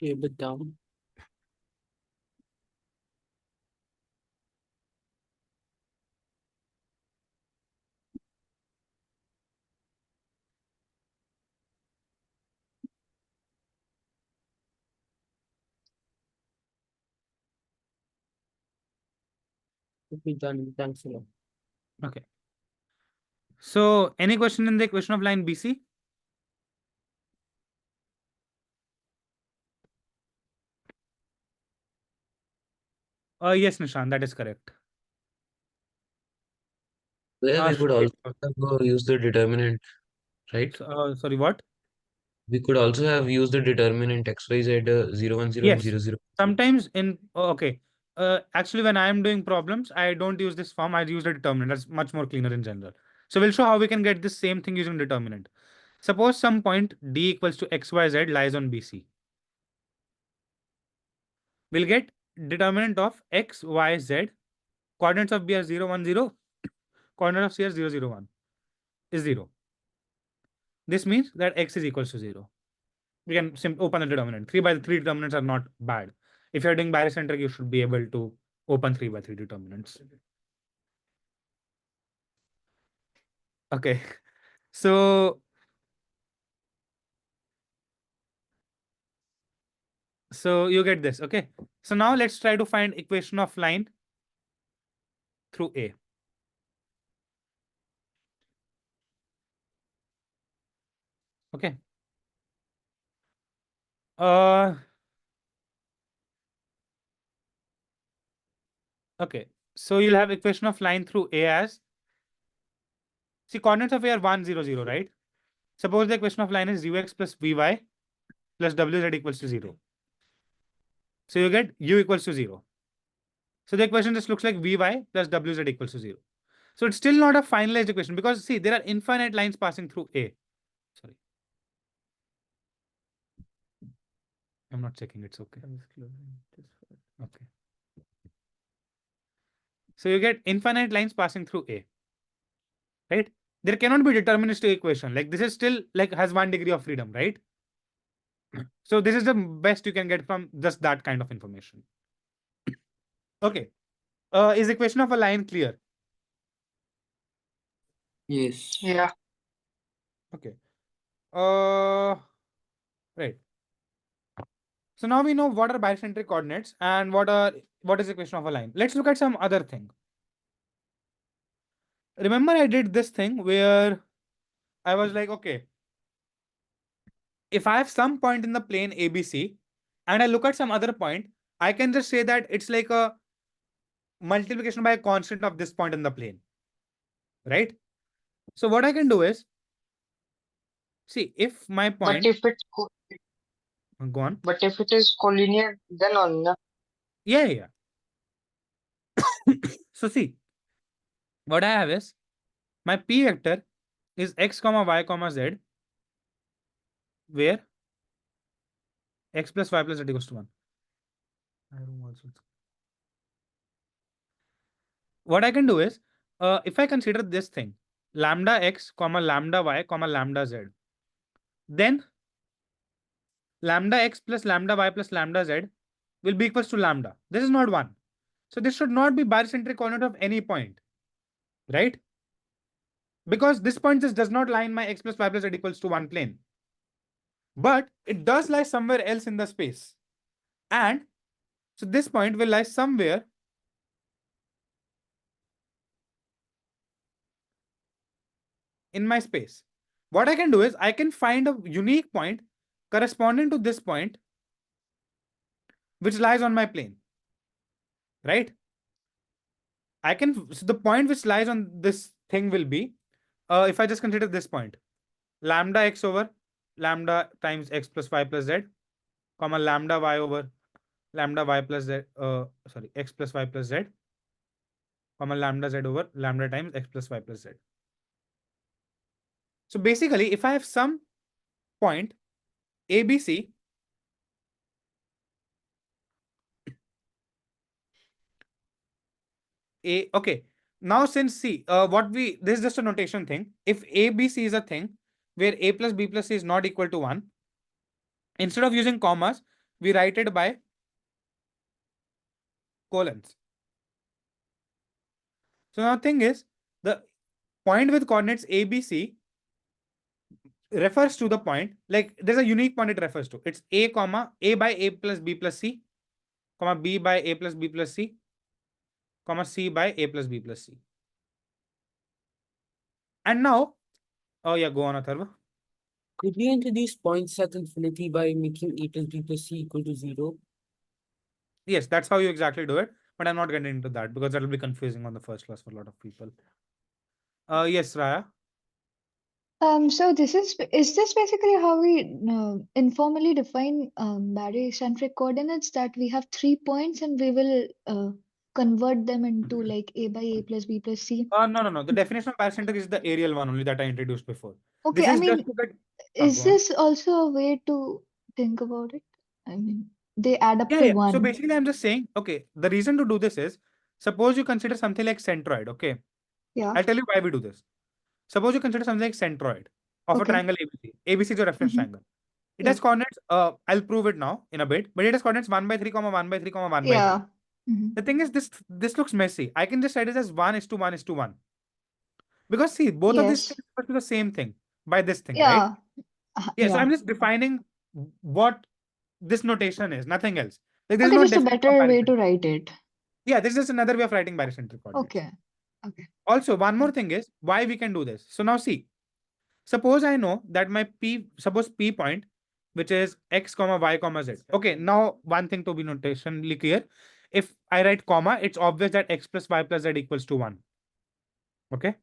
Okay, a bit down. Okay, done. Thanks a lot. Okay. So any question in the equation of line BC? Yes, Nishan, that is correct. Yeah, we could Shruti, also have use the determinant, right? sorry, what? We could also have used the determinant XYZ 0, 1, 0 and Yes. 0, 0. Sometimes in okay. Actually, when I am doing problems, I don't use this form. I use the determinant. That's much more cleaner in general. So we'll show how we can get the same thing using determinant. Suppose some point D equals to XYZ lies on BC. We'll get determinant of X, Y, Z. Coordinates of B are 0, 1, 0. Coordinate of C are 0, 0, 1 is 0. This means that X is equals to 0. We can open the determinant. 3 by 3 determinants are not bad. If you're doing barycentric, you should be able to open 3 by 3 determinants. Okay. So you get this. Okay. So now let's try to find equation of line through A. Okay. Okay. So you'll have equation of line through A as, see, coordinates of A are 1, 0, 0, right? Suppose the equation of line is ux plus vy plus wz equals to 0. So you get u equals to 0. So the equation just looks like vy plus wz equals to 0. So it's still not a finalized equation because see, there are infinite lines passing through A. Sorry. I'm not checking, it's okay. Okay. So you get infinite lines passing through A. Right? There cannot be deterministic equation. Like this is still like has 1 degree of freedom, right? So this is the best you can get from just that kind of information. Okay. Is equation of a line clear? Yes. Yeah. Okay. Right. So now we know what are barycentric coordinates and what is equation of a line. Let's look at some other thing. Remember I did this thing where I was like, okay, if I have some point in the plane ABC and I look at some other point, I can just say that it's like a multiplication by a constant of this point in the plane, right? So what I can do is, see, if my point, But if it's go on. but if it is collinear, then on na. Yeah. So see, what I have is my P vector is x comma y comma z, where x plus y plus z equals to 1. What I can do is, if I consider this thing, lambda x comma lambda y comma lambda z, then lambda x plus lambda y plus lambda z will be equals to lambda. This is not 1. So this should not be barycentric coordinate of any point, right? because this point just does not lie in my x plus y plus z equals to 1 plane. But it does lie somewhere else in the space. And so this point will lie somewhere in my space. What I can do is I can find a unique point corresponding to this point, which lies on my plane, right? I can, so the point which lies on this thing will be, if I just consider this point, lambda x over lambda times x plus y plus z, comma lambda y over lambda y plus z, sorry, x plus y plus z, comma lambda z over lambda times x plus y plus z. So basically, if I have some point ABC okay. Now since C, this is just a notation thing. If ABC is a thing where A plus B plus C is not equal to 1, instead of using commas, we write it by colons. So now thing is, the point with coordinates ABC refers to the point, like there's a unique point it refers to. It's A comma A by A plus B plus C, comma B by A plus B plus C, comma C by A plus B plus C. And now, oh yeah, go on, Atharva. Could we introduce points at infinity by making A plus B plus C equal to 0? Yes, that's how you exactly do it. But I'm not getting into that because that will be confusing on the first class for a lot of people. Yes, Raya. So this is this basically how we informally define barycentric coordinates, that we have 3 points and we will convert them into like A by A plus B plus C? No. The definition of barycentric is the aerial one only that I introduced before. Okay, This I is mean, just to get. is this also a way to think about it? I mean, they add up Yeah, to yeah. 1. So basically, I'm just saying, okay, the reason to do this is, suppose you consider something like centroid, okay? Yeah. I'll tell you why we do this. Suppose you consider something like centroid of a Okay. triangle ABC. ABC is your reference Mhm. triangle. It Yeah. has coordinates, I'll prove it now in a bit, but it has coordinates 1 by 3, 1 by 3, 1 by 3. Yeah. Mhm. The thing is, this looks messy. I can just write it as 1:1:1. Because see, both of these Yes. things refer to the same thing by this thing, right? Yeah. Yeah, so Yeah. I'm just defining what this notation is, nothing else. Like there's Okay, no just a definition of better way to barycentric. write it. Yeah, this is just another way of writing barycentric coordinates. Okay. Okay. Also, one more thing is why we can do this. So now see, suppose I know that my suppose P point, which is x comma y comma z. Okay, now one thing to be notationally clear. If I write comma, it's obvious that x plus y plus z equals to 1. Okay.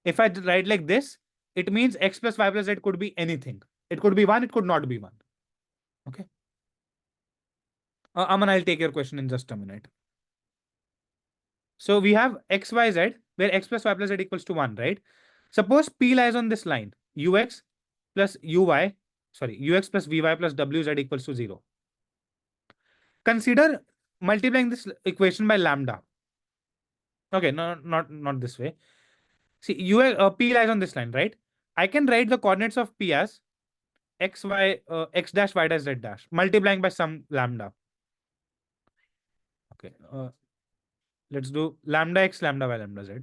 If I write like this, it means x plus y plus z could be anything. It could be 1, it could not be 1. Okay. Aman, I'll take your question in just a minute. So we have x, y, z, where x plus y plus z equals to 1, right? Suppose P lies on this line, ux plus uy, ux plus vy plus wz equals to 0. Consider multiplying this equation by lambda. Okay, no, not this way. See, P lies on this line, right? I can write the coordinates of P as x dash y dash z dash, multiplying by some lambda. Okay, let's do lambda x lambda y lambda z.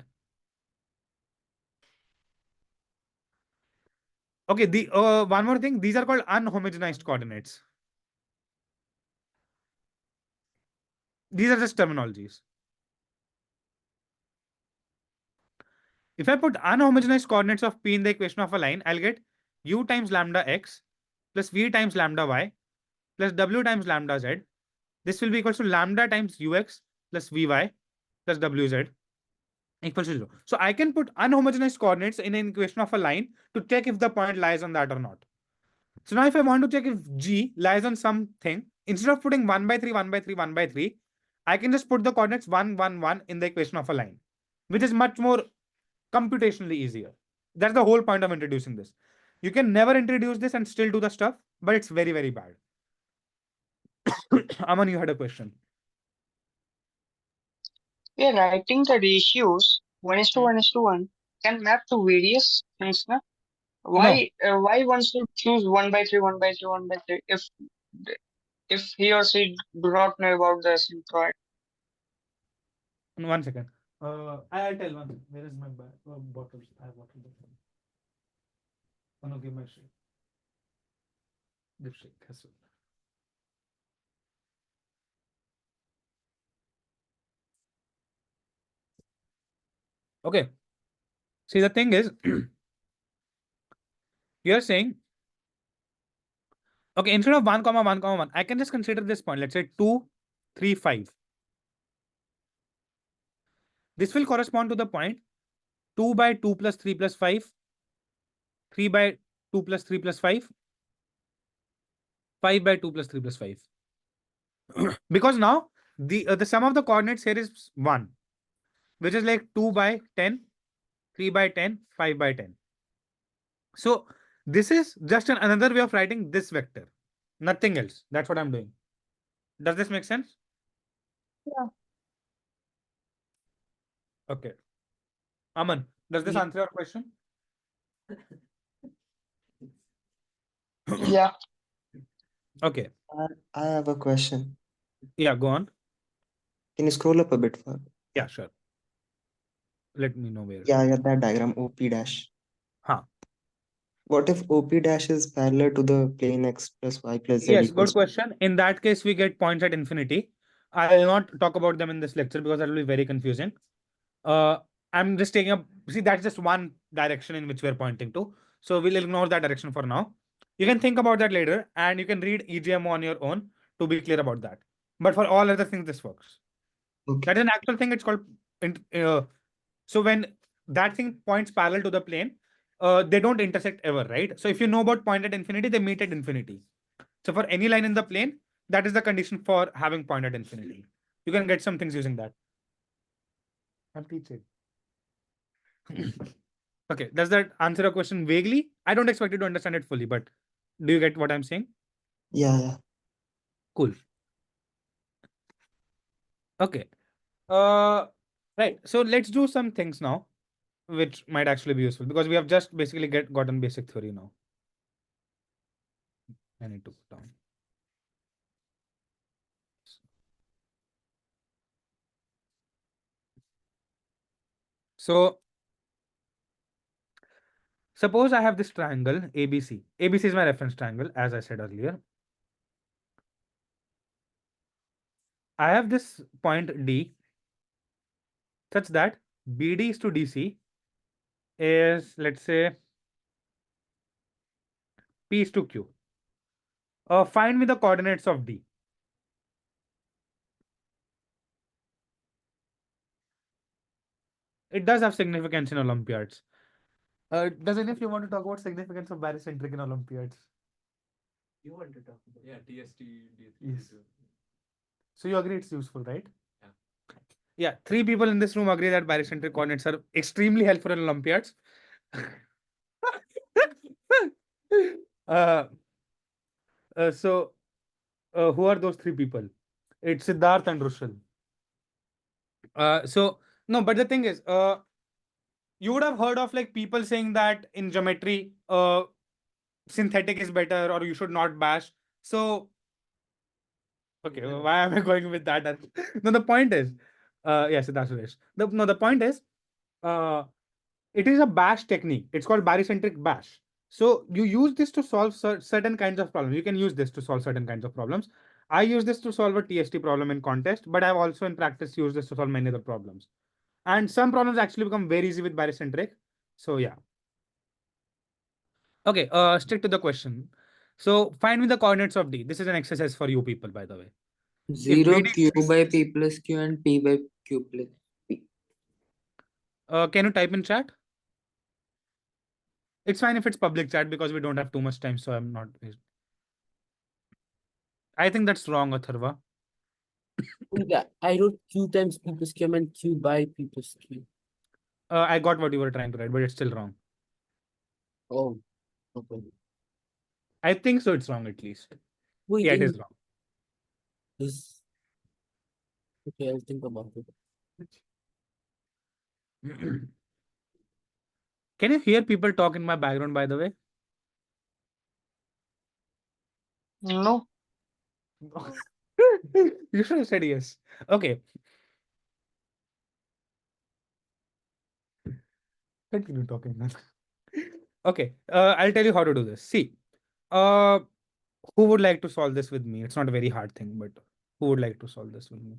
Okay, the one more thing, these are called unhomogenized coordinates. These are just terminologies. If I put unhomogenized coordinates of P in the equation of a line, I'll get u times lambda x plus v times lambda y plus w times lambda z. This will be equal to lambda times ux plus vy plus wz equals to 0. So I can put unhomogenized coordinates in an equation of a line to check if the point lies on that or not. So now if I want to check if G lies on something, instead of putting 1 by 3, 1 by 3, 1 by 3, I can just put the coordinates 1, 1, 1 in the equation of a line, which is much more computationally easier. That's the whole point of introducing this. You can never introduce this and still do the stuff, but it's very, very bad. Aman, you had a question. We are writing the ratios 1:1:1 can map to various things, na? Why one should choose 1 by 3, 1 by 3, 1 by 3 if he or she do not know about the centroid? One second. I'll tell one thing. Where is my bottle? I have water bottle. Oh no, give my shake. This shake has to. Okay. See, the thing is, you're saying, okay, instead of 1, 1, 1, I can just consider this point. Let's say 2, 3, 5. This will correspond to the point 2 by 2 plus 3 plus 5, 3 by 2 plus 3 plus 5, 5 by 2 plus 3 plus 5. Because now the sum of the coordinates here is 1, which is like 2 by 10, 3 by 10, 5 by 10. So this is just another way of writing this vector, nothing else. That's what I'm doing. Does this make sense? Yeah. Okay. Aman, does this Yeah. answer your question? Yeah. Okay. I have a question. Yeah, go on. Can you scroll up a bit further? Yeah, sure. Let me know where. Yeah, that diagram OP dash. Huh. What if OP dash is parallel to the plane x plus y plus z Yes, equals good question. In that case, we get points at infinity. I will not talk about them in this lecture because that will be very confusing. I'm just taking up, see, that's just one direction in which we're pointing to. So we'll ignore that direction for now. You can think about that later and you can read EGM on your own to be clear about that. But for all other things, this works. Okay. That is an actual thing. It's called, so when that thing points parallel to the plane, they don't intersect ever, right? So if you know about point at infinity, they meet at infinity. So for any line in the plane, that is the condition for having point at infinity. You can get some things using that. I'm teaching. Okay, does that answer your question vaguely? I don't expect you to understand it fully, but do you get what I'm saying? Yeah. Cool. Okay. Right. So let's do some things now, which might actually be useful because we have just basically gotten basic theory now. I need to put down. So suppose I have this triangle ABC. ABC is my reference triangle, as I said earlier. I have this point D such that BD is to DC is, let's say, P is to Q. Find me the coordinates of D. It does have significance in Olympiads. Does any of you want to talk about significance of barycentric in Olympiads? You want to talk about? Yeah, TST, D3. Yes. So you agree it's useful, right? Yeah, 3 people in this room agree that barycentric coordinates are extremely helpful in Olympiads. uh, so, who are those 3 people? It's Siddharth and Rushal. So no, but the thing is, you would have heard of like people saying that in geometry, synthetic is better or you should not bash. So, okay, why am I going with that? No, the point is, yes, that's Suresh. The point is, it is a bash technique. It's called barycentric bash. So you use this to solve certain kinds of problems. You can use this to solve certain kinds of problems. I use this to solve a TST problem in contest, but I've also in practice used this to solve many other problems. And some problems actually become very easy with barycentric. So yeah. Okay, stick to the question. So find me the coordinates of D. This is an exercise for you people, by the way. 0 BD q by p plus q and p by q plus p. Can you type in chat? It's fine if it's public chat because we don't have too much time, so I'm not. I think that's wrong, Atharva. Yeah, I wrote q times p plus q and q by p plus q. I got what you were trying to write, but it's still wrong. Oh, okay. I think so. It's wrong at least. Wait, Yeah, it is wrong. Okay, I'll think about it. Can you hear people talk in my background, by the way? No. You should have said yes. Okay. Continue talking now. Okay, I'll tell you how to do this. See, uh, who would like to solve this with me? It's not a very hard thing, but who would like to solve this with me?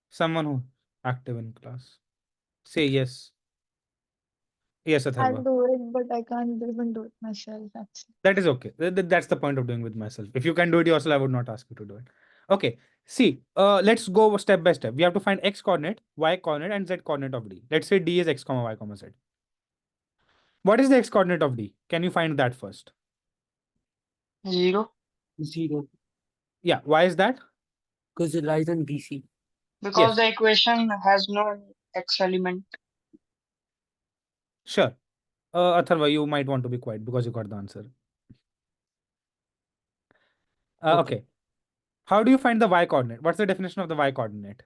Someone who active in class. Say yes. Yes, I'll Atharva. do it, but I can't even do it myself, actually. That is okay. That's the point of doing with myself. If you can do it yourself, I would not ask you to do it. Okay. See, let's go step by step. We have to find x coordinate, y coordinate, and z coordinate of D. Let's say D is x comma y comma z. What is the x coordinate of D? Can you find that first? 0. 0. Yeah. Why is that? Because it lies on BC. Because Yes. the equation has no x element. Sure. Atharva, you might want to be quiet because you got the answer. Okay. How do you find the y coordinate? What's the definition of the y coordinate?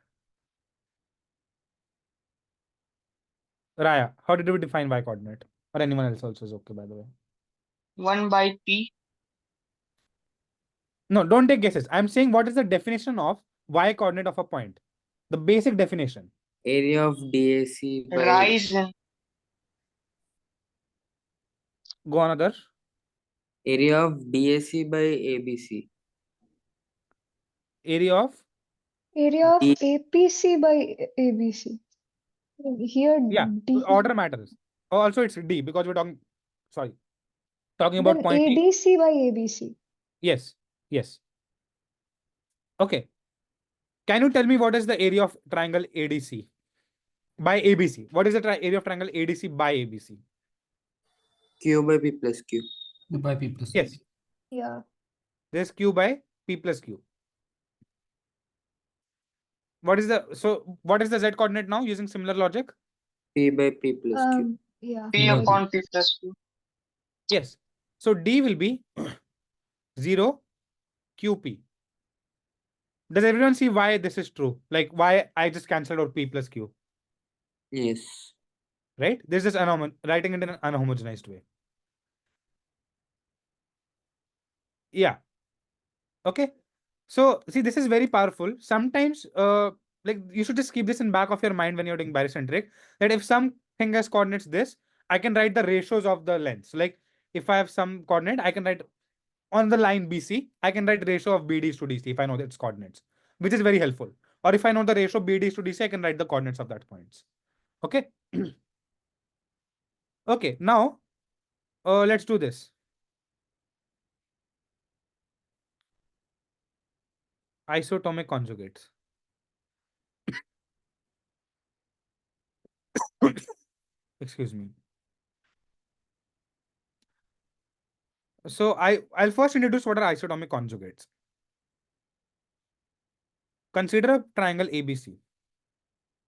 Raya, how did we define y coordinate? Or anyone else also is okay, by the way. 1 by p. No, don't take guesses. I'm saying what is the definition of y coordinate of a point? The basic definition. Area of DAC by Rise in. Go on, Adarsh. area of DAC by ABC. Area of? Area of D- APC by ABC. Here, Yeah, D. order matters. Oh, also it's D because we're talking, sorry, talking about Then point D. ADC by ABC. Yes, yes. Okay. Can you tell me what is the area of triangle ADC by ABC? What is the area of triangle ADC by ABC? Q by P plus Q. Q by P plus Yes. Yeah. This Q by P plus Q. What is the Z coordinate now using similar logic? P by P plus Q. Yeah. P upon p plus q. Yes. So D will be 0 QP. Does everyone see why this is true? Like why I just cancelled out P plus Q, Yes. right? This is writing it in an unhomogenized way. Yeah. Okay. So see, this is very powerful. Sometimes, like you should just keep this in back of your mind when you're doing barycentric. That if something has coordinates this, I can write the ratios of the lengths. Like if I have some coordinate, I can write on the line BC, I can write ratio of BDs to DC if I know its coordinates, which is very helpful. Or if I know the ratio BDs to DC, I can write the coordinates of that points. Okay. Okay. Now, let's do this. Isotomic conjugates. Excuse me. So I'll first introduce what are isotomic conjugates. Consider a triangle ABC.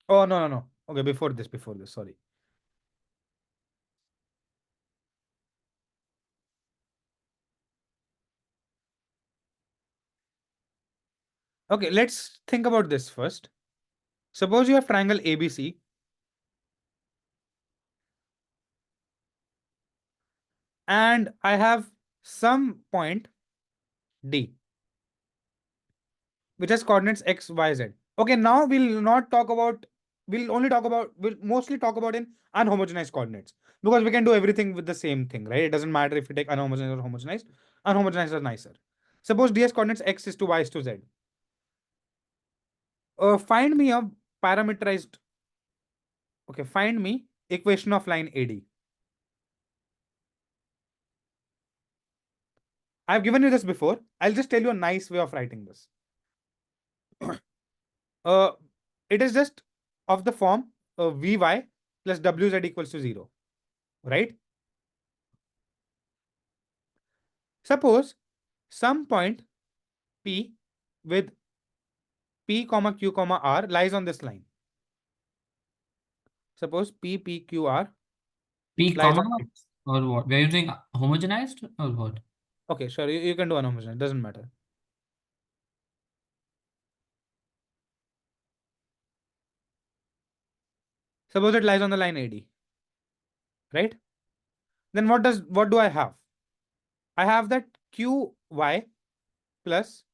Oh, no. Okay, before this, sorry. Okay, let's think about this first. Suppose you have triangle ABC. And I have some point D, which has coordinates x, y, z. Okay, now we'll mostly talk about in unhomogenized coordinates because we can do everything with the same thing, right? It doesn't matter if we take unhomogenized or homogenized. Unhomogenized are nicer. Suppose D has coordinates x is to y is to z. Find me a parameterized. Okay, find me equation of line AD. I've given you this before. I'll just tell you a nice way of writing this. It is just of the form Vy plus Wz equals to 0, right? Suppose some point P with P comma Q comma R lies on this line. Suppose P, P, Q, R P lies comma on. or what? We're using homogenized or what? Okay, sure. You can do unhomogenized. Doesn't matter. Suppose it lies on the line AD, right? Then what do I have? I have that QY plus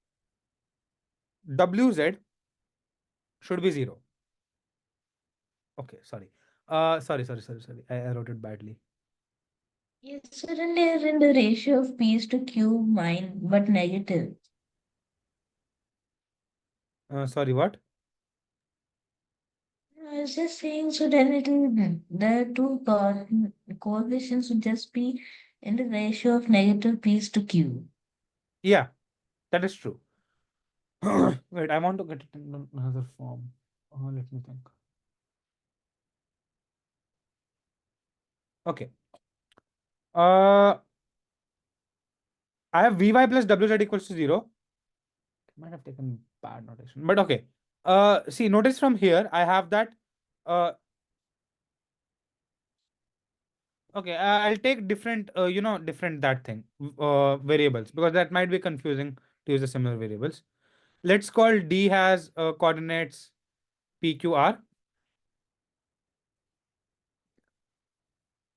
WZ should be 0. Okay, sorry. Sorry. I wrote it badly. Yes, certainly are in the ratio of p is to q mine, but negative. Sorry, what? I was just saying, so then the two coefficients would just be in the ratio of negative p is to q. Yeah, that is true. Wait, I want to get it in another form. Let me think. Okay. I have Vy plus Wz equals to 0. Might have taken bad notation, but okay. See, notice from here, I have that. Okay, I'll take different, different that thing, variables, because that might be confusing to use the similar variables. Let's call D has coordinates PQR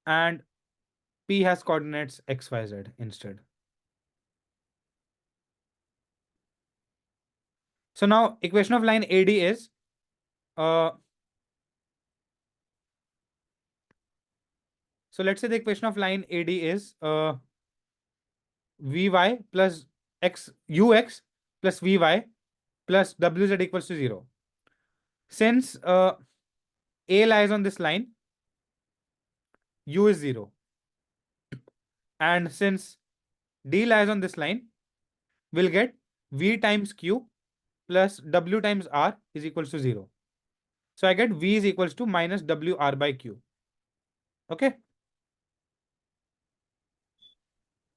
and P has coordinates XYZ instead. So now equation of line AD is so let's say the equation of line AD is Vy plus Ux plus Vy plus Wz equals to 0. Since A lies on this line, U is 0. And since D lies on this line, we'll get V times Q plus W times R is equals to 0. So I get V is equals to minus WR by Q. Okay.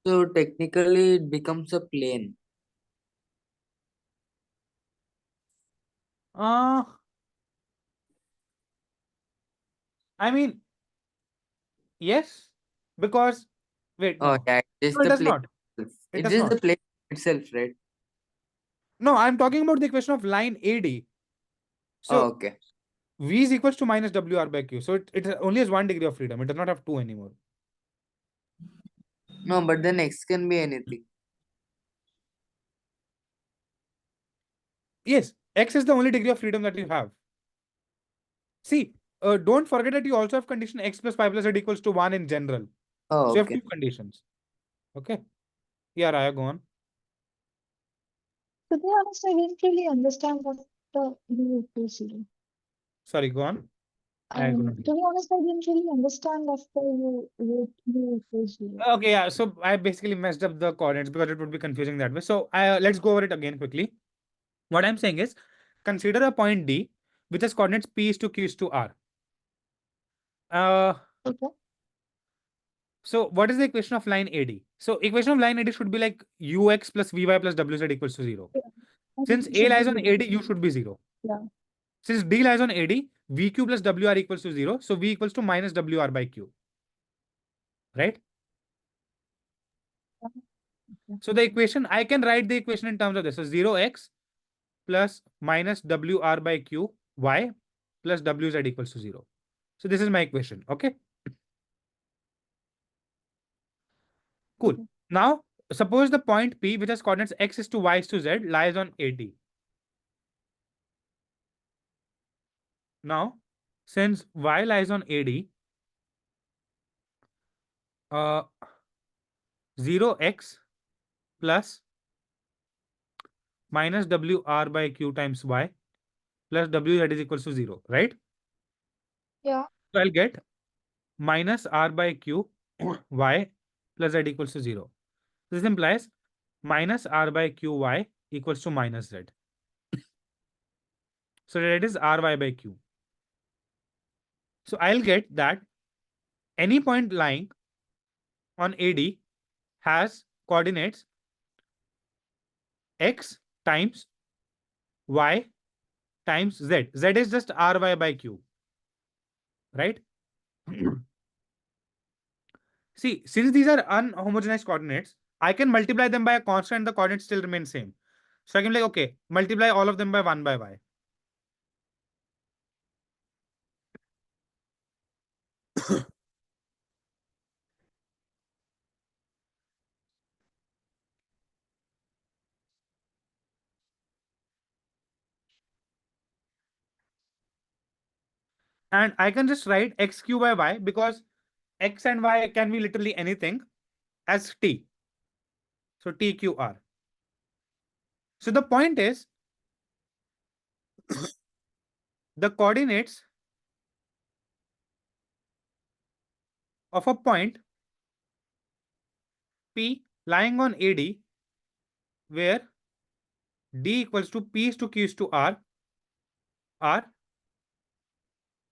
So technically it becomes a plane. I mean, yes, because wait, Oh no. yeah, it's No, it the does plane not. itself. It It does is the not. plane itself, right? No, I'm talking about the equation of line AD. Oh, So okay. V is equals to minus WR by Q. So it only has 1 degree of freedom. It does not have 2 anymore. No, but then X can be anything. Yes, X is the only degree of freedom that you have. See, don't forget that you also have condition X plus Y plus Z equals to 1 in general. Oh, So you have okay. 2 conditions. Okay. Yeah, Raya, go on. To be honest, I didn't really understand what the U equals 0. Sorry, go on. I couldn't To hear. be honest, I didn't really understand after U equals 0. Okay, yeah. So I basically messed up the coordinates because it would be confusing that way. So let's go over it again quickly. What I'm saying is, consider a point D which has coordinates P is to Q is to R. Okay. So what is the equation of line AD? So equation of line AD should be like Ux plus Vy plus Wz equals to 0. Yeah. I think Since it A should be lies on 0. AD, U should be 0. Yeah. Since D lies on AD, VQ plus WR equals to 0. So V equals to minus WR by Q. Right? Okay. So the equation, I can write the equation in terms of this. So 0x plus minus WR by Q y plus WZ equals to 0. So this is my equation. Okay. Cool. Okay. Now, suppose the point P, which has coordinates x is to y is to z, lies on AD. Now, since y lies on AD, 0x plus minus WR by Q times y plus WZ is equals to 0, right? Yeah. So I'll get minus R by Q y plus Z equals to 0. This implies minus R by Q y equals to minus Z. So that is Ry by Q. So I'll get that any point lying on AD has coordinates x times y times z. Z is just Ry by Q, right? See, since these are unhomogenized coordinates, I can multiply them by a constant, the coordinates still remain same. So I can be like, okay, multiply all of them by 1 by y. And I can just write xq by y because x and y can be literally anything as t. So tqr. So the point is the coordinates of a point P lying on AD where D equals to P is to Q is to R,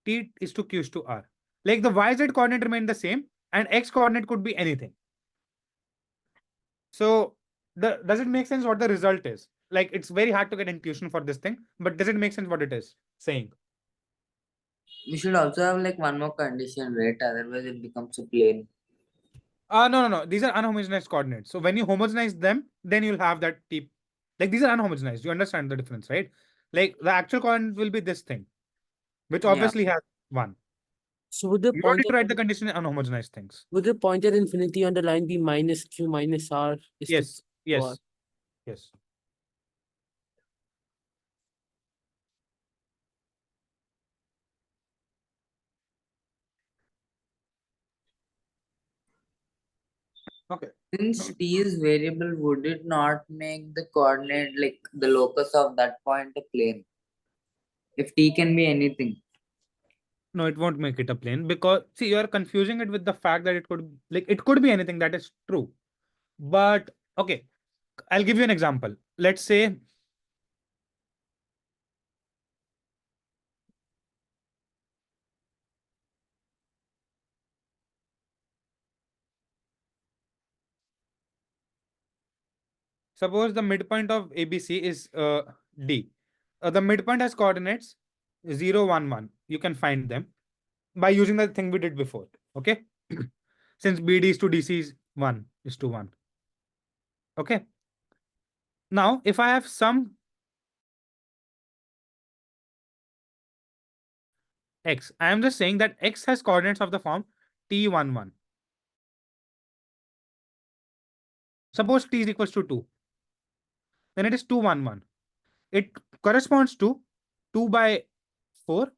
T is to Q is to R. Like the YZ coordinate remain the same and X coordinate could be anything. So does it make sense what the result is? Like it's very hard to get intuition for this thing, but does it make sense what it is saying? We should also have like one more condition, right? Otherwise it becomes a plane. No. These are unhomogenized coordinates. So when you homogenize them, then you'll have that T. Like these are unhomogenized. You understand the difference, right? Like the actual coordinate will be this thing, which Yeah. obviously has one. So would the You don't need point to write the condition in unhomogenized things. would the point at infinity on the line be minus q minus r is to Yes, q r? yes. Okay. Since t is variable, would it not make the coordinate like the locus of that point a plane? If t can be anything. No, it won't make it a plane because see, you are confusing it with the fact that it could be anything. That is true. But okay, I'll give you an example. Let's say suppose the midpoint of ABC is D. The midpoint has coordinates 0, 1, 1. You can find them by using the thing we did before. Okay. Since BD is to DC is 1 is to 1. Okay. Now, if I have some x, I am just saying that x has coordinates of the form t1, 1. Suppose t is equals to 2. Then it is 2, 1, 1. It corresponds to 2 by 4,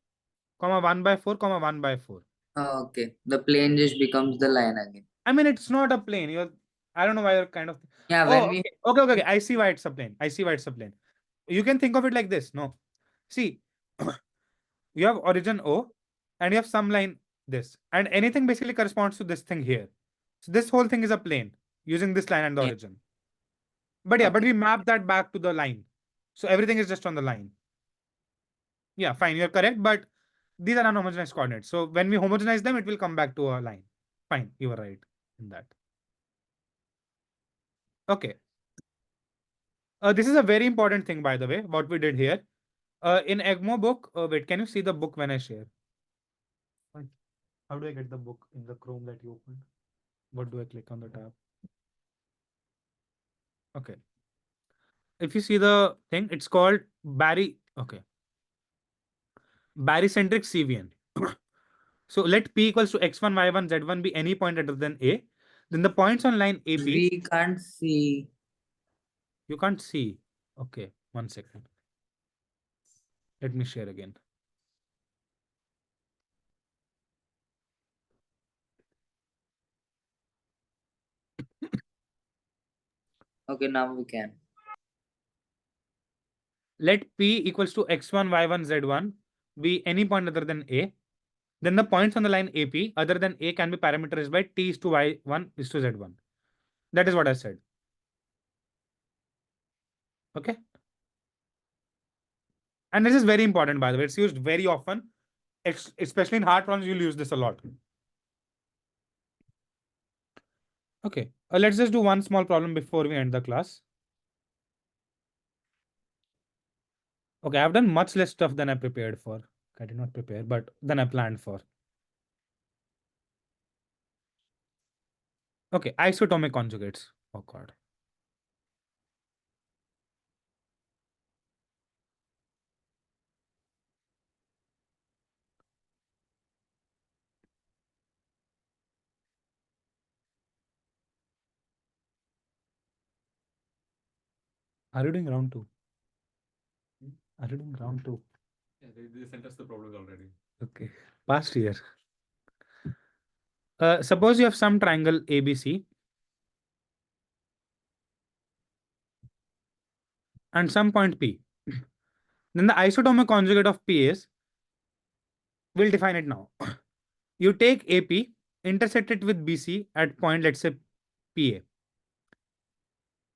comma 1 by 4, comma 1 by 4. Oh, okay. The plane just becomes the line again. I mean, it's not a plane. I don't know why you're kind of. Yeah, Oh, when we okay. I see why it's a plane. I see why it's a plane. You can think of it like this. No, see, you have origin O, and you have some line this, and anything basically corresponds to this thing here. So this whole thing is a plane using this line and the Yeah. origin. But yeah, but Okay. we map that back to the line. So everything is just on the line. Yeah, fine, you're correct, but these are non-homogeneous coordinates. So when we homogenize them, it will come back to a line. Fine, you were right in that. Okay. This is a very important thing, by the way, what we did here. In EGMO book, wait, can you see the book when I share? Fine. How do I get the book in the Chrome that you opened? What do I click on the tab? Okay. If you see the thing, it's called okay. Barycentric CVN. So let P equals to x1, y1, z1 be any point other than A. Then the points on line AP. We can't see. You can't see. Okay, 1 second. Let me share again. Okay, now we can. Let P equals to x1, y1, z1 be any point other than A. Then the points on the line AP other than A can be parameterized by T is to y1 is to z1. That is what I said. Okay. And this is very important, by the way. It's used very often, especially in hard problems. You'll use this a lot. Okay. Let's just do one small problem before we end the class. Okay, I've done much less stuff than I prepared for. I did not prepare, but than I planned for. Okay, isotomic conjugates. Oh God. Are you doing round 2? Are you doing round 2? Yeah, they sent us the problems already. Okay, past year. Suppose you have some triangle ABC and some point P. Then the isotomic conjugate of P is, we'll define it now. You take AP, intersect it with BC at point, let's say PA.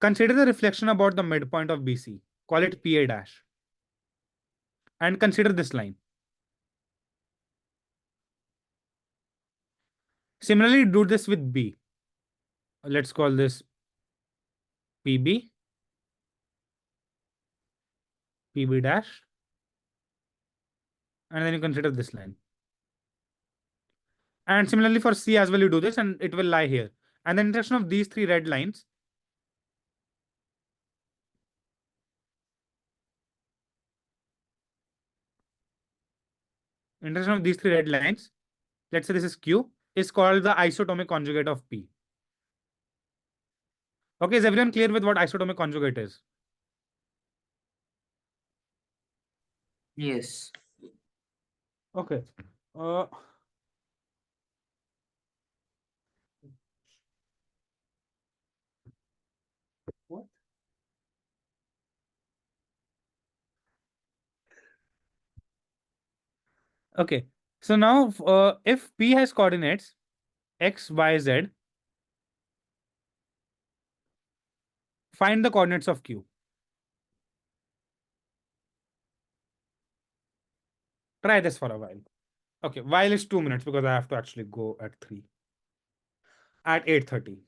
Consider the reflection about the midpoint of BC. Call it PA dash. And consider this line. Similarly, do this with B. Let's call this PB, PB dash. And then you consider this line. And similarly for C as well, you do this and it will lie here. And the intersection of these three red lines let's say this is Q, is called the isotomic conjugate of P. Okay, is everyone clear with what isotomic conjugate is? Yes. Okay. What? Okay. So now, if P has coordinates x, y, z, find the coordinates of Q. Try this for a while. Okay, while is 2 minutes because I have to actually go at 3. At 8:30.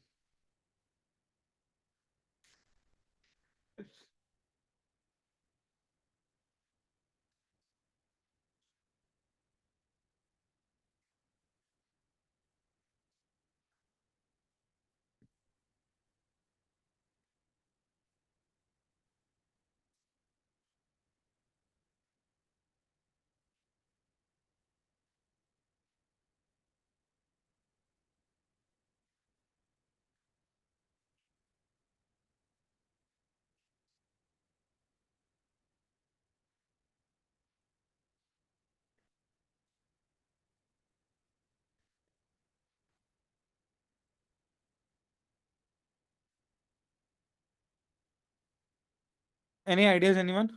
Any ideas, anyone?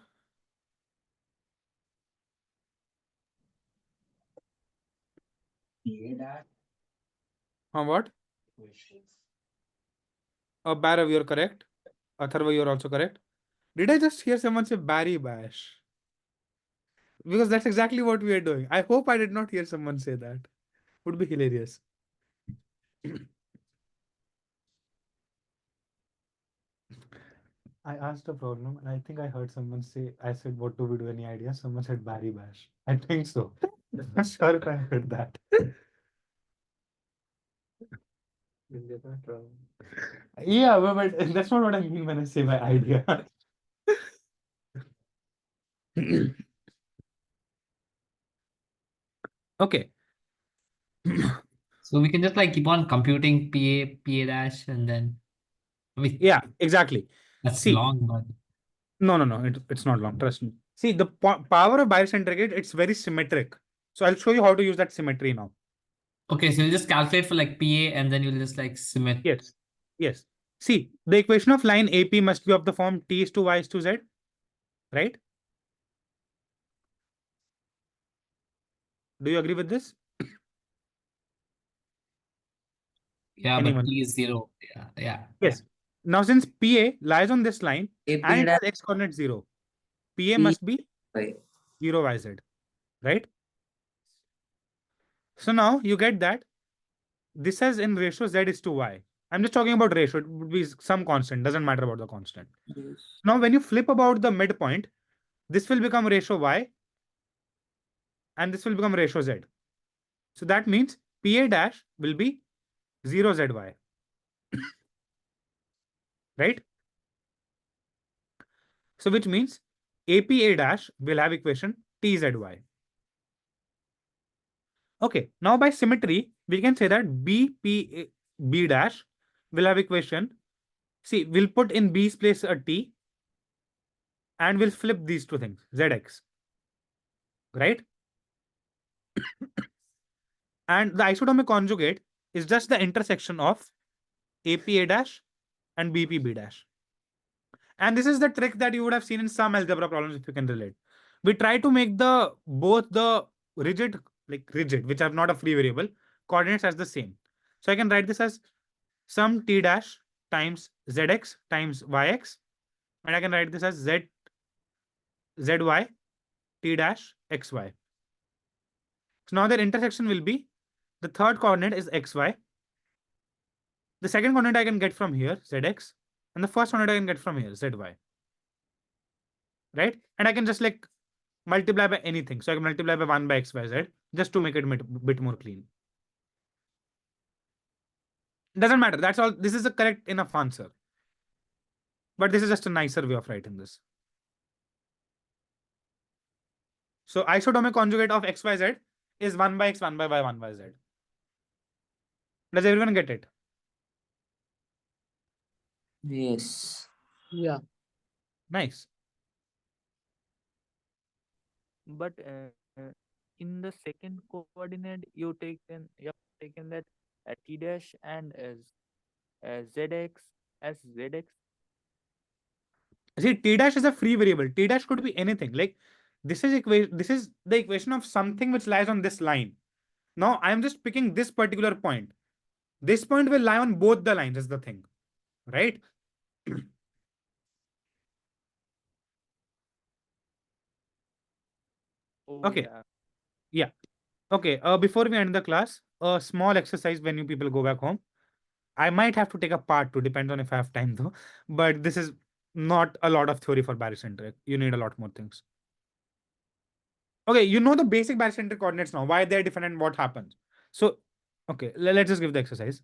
What? Bhairav, you're correct. Atharva, you're also correct. Did I just hear someone say Barry Bash? Because that's exactly what we are doing. I hope I did not hear someone say that. Would be hilarious. I asked a problem and I think I heard someone say, I said, what do we do? Any idea? Someone said Barry Bash. I think so. I'm not sure if I heard that. Yeah, but that's not what I mean when I say my idea. Okay. So we can just like keep on computing PA dash, and then Yeah, exactly. that's See, long, but no, it's not long. Trust me. See, the power of Barycentric, it's very symmetric. So I'll show you how to use that symmetry now. okay, so you'll just calculate for like PA and then you'll just like symmet. Yes. Yes. See, the equation of line AP must be of the form T is to Y is to Z, right? Do you agree with this? Yeah, Anyone? but T is 0. Yeah. Yes. Now, since PA lies on this line AP and it dash has x coordinate 0, PA P must be y. 0 YZ, right? So now you get that this has in ratio Z is to Y. I'm just talking about ratio. It would be some constant. Doesn't matter about the constant. Yes. Now, when you flip about the midpoint, this will become ratio Y and this will become ratio Z. So that means PA dash will be 0 ZY, right? So which means APA dash will have equation TZY. Okay, now by symmetry, we can say that BP dash will have equation. See, we'll put in B's place a T and we'll flip these two things, ZX, right? And the isotomic conjugate is just the intersection of APA dash and BPB dash. And this is the trick that you would have seen in some algebra problems, if you can relate. We try to make the both the rigid, which are not a free variable, coordinates as the same. So I can write this as sum t dash times zx times yx, and I can write this as zy t dash xy. So now their intersection will be the third coordinate is xy. The second coordinate I can get from here, zx, and the first coordinate I can get from here, zy. Right? And I can just multiply by anything. So I can multiply by 1 by xyz just to make it a bit more clean. Doesn't matter. That's all. This is a correct enough answer. But this is just a nicer way of writing this. So isotomic conjugate of xyz is 1 by x, 1 by y, 1 by z. Does everyone get it? Yes. Yeah. Nice. But in the second coordinate, you have taken that t dash and zx as zx. See, t dash is a free variable. T dash could be anything. This is the equation of something which lies on this line. Now I am just picking this particular point. This point will lie on both the lines, is the thing, right? Oh, Okay. Yeah. Okay. Before we end the class, a small exercise when you people go back home. I might have to take a part 2, depends on if I have time though. But this is not a lot of theory for barycentric. You need a lot more things. Okay, you know the basic barycentric coordinates now, why they're different and what happens. So, okay, let's just give the exercise.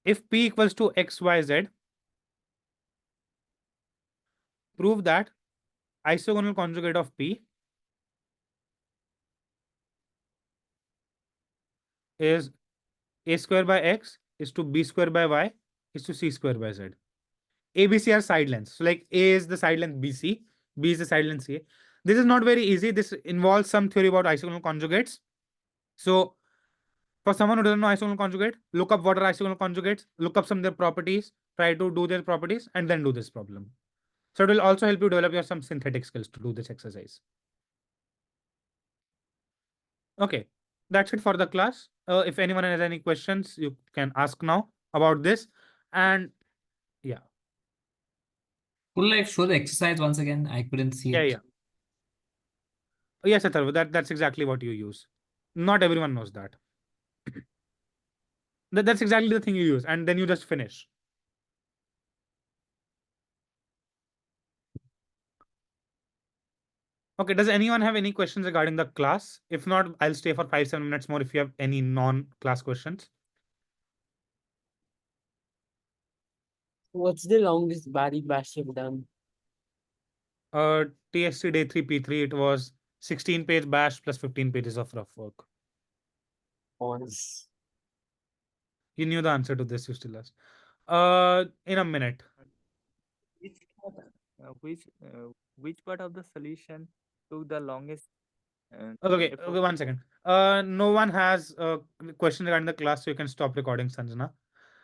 If P equals to x, y, z, prove that isogonal conjugate of P is a square by x is to b square by y is to c square by z. A, B, C are side lengths. So A is the side length BC, B is the side length CA. This is not very easy. This involves some theory about isogonal conjugates. So for someone who doesn't know isogonal conjugate, look up what are isogonal conjugates, look up some of their properties, try to do their properties, and then do this problem. So it will also help you develop some synthetic skills to do this exercise. Okay, that's it for the class. If anyone has any questions, you can ask now about this. And yeah. Could I show the exercise once again? I couldn't see it. Yeah. Yes, Atharva, that's exactly what you use. Not everyone knows that. That's exactly the thing you use, and then you just finish. Okay, does anyone have any questions regarding the class? If not, I'll stay for 5-7 minutes more if you have any non-class questions. What's the longest Bari bash you've done? TSC day 3 P3, it was 16-page bash plus 15 pages of rough work. Once. You knew the answer to this, you still asked. In a minute. Which part of the solution took the longest? Okay, one second. No one has a question regarding the class, so you can stop recording, Sanjana.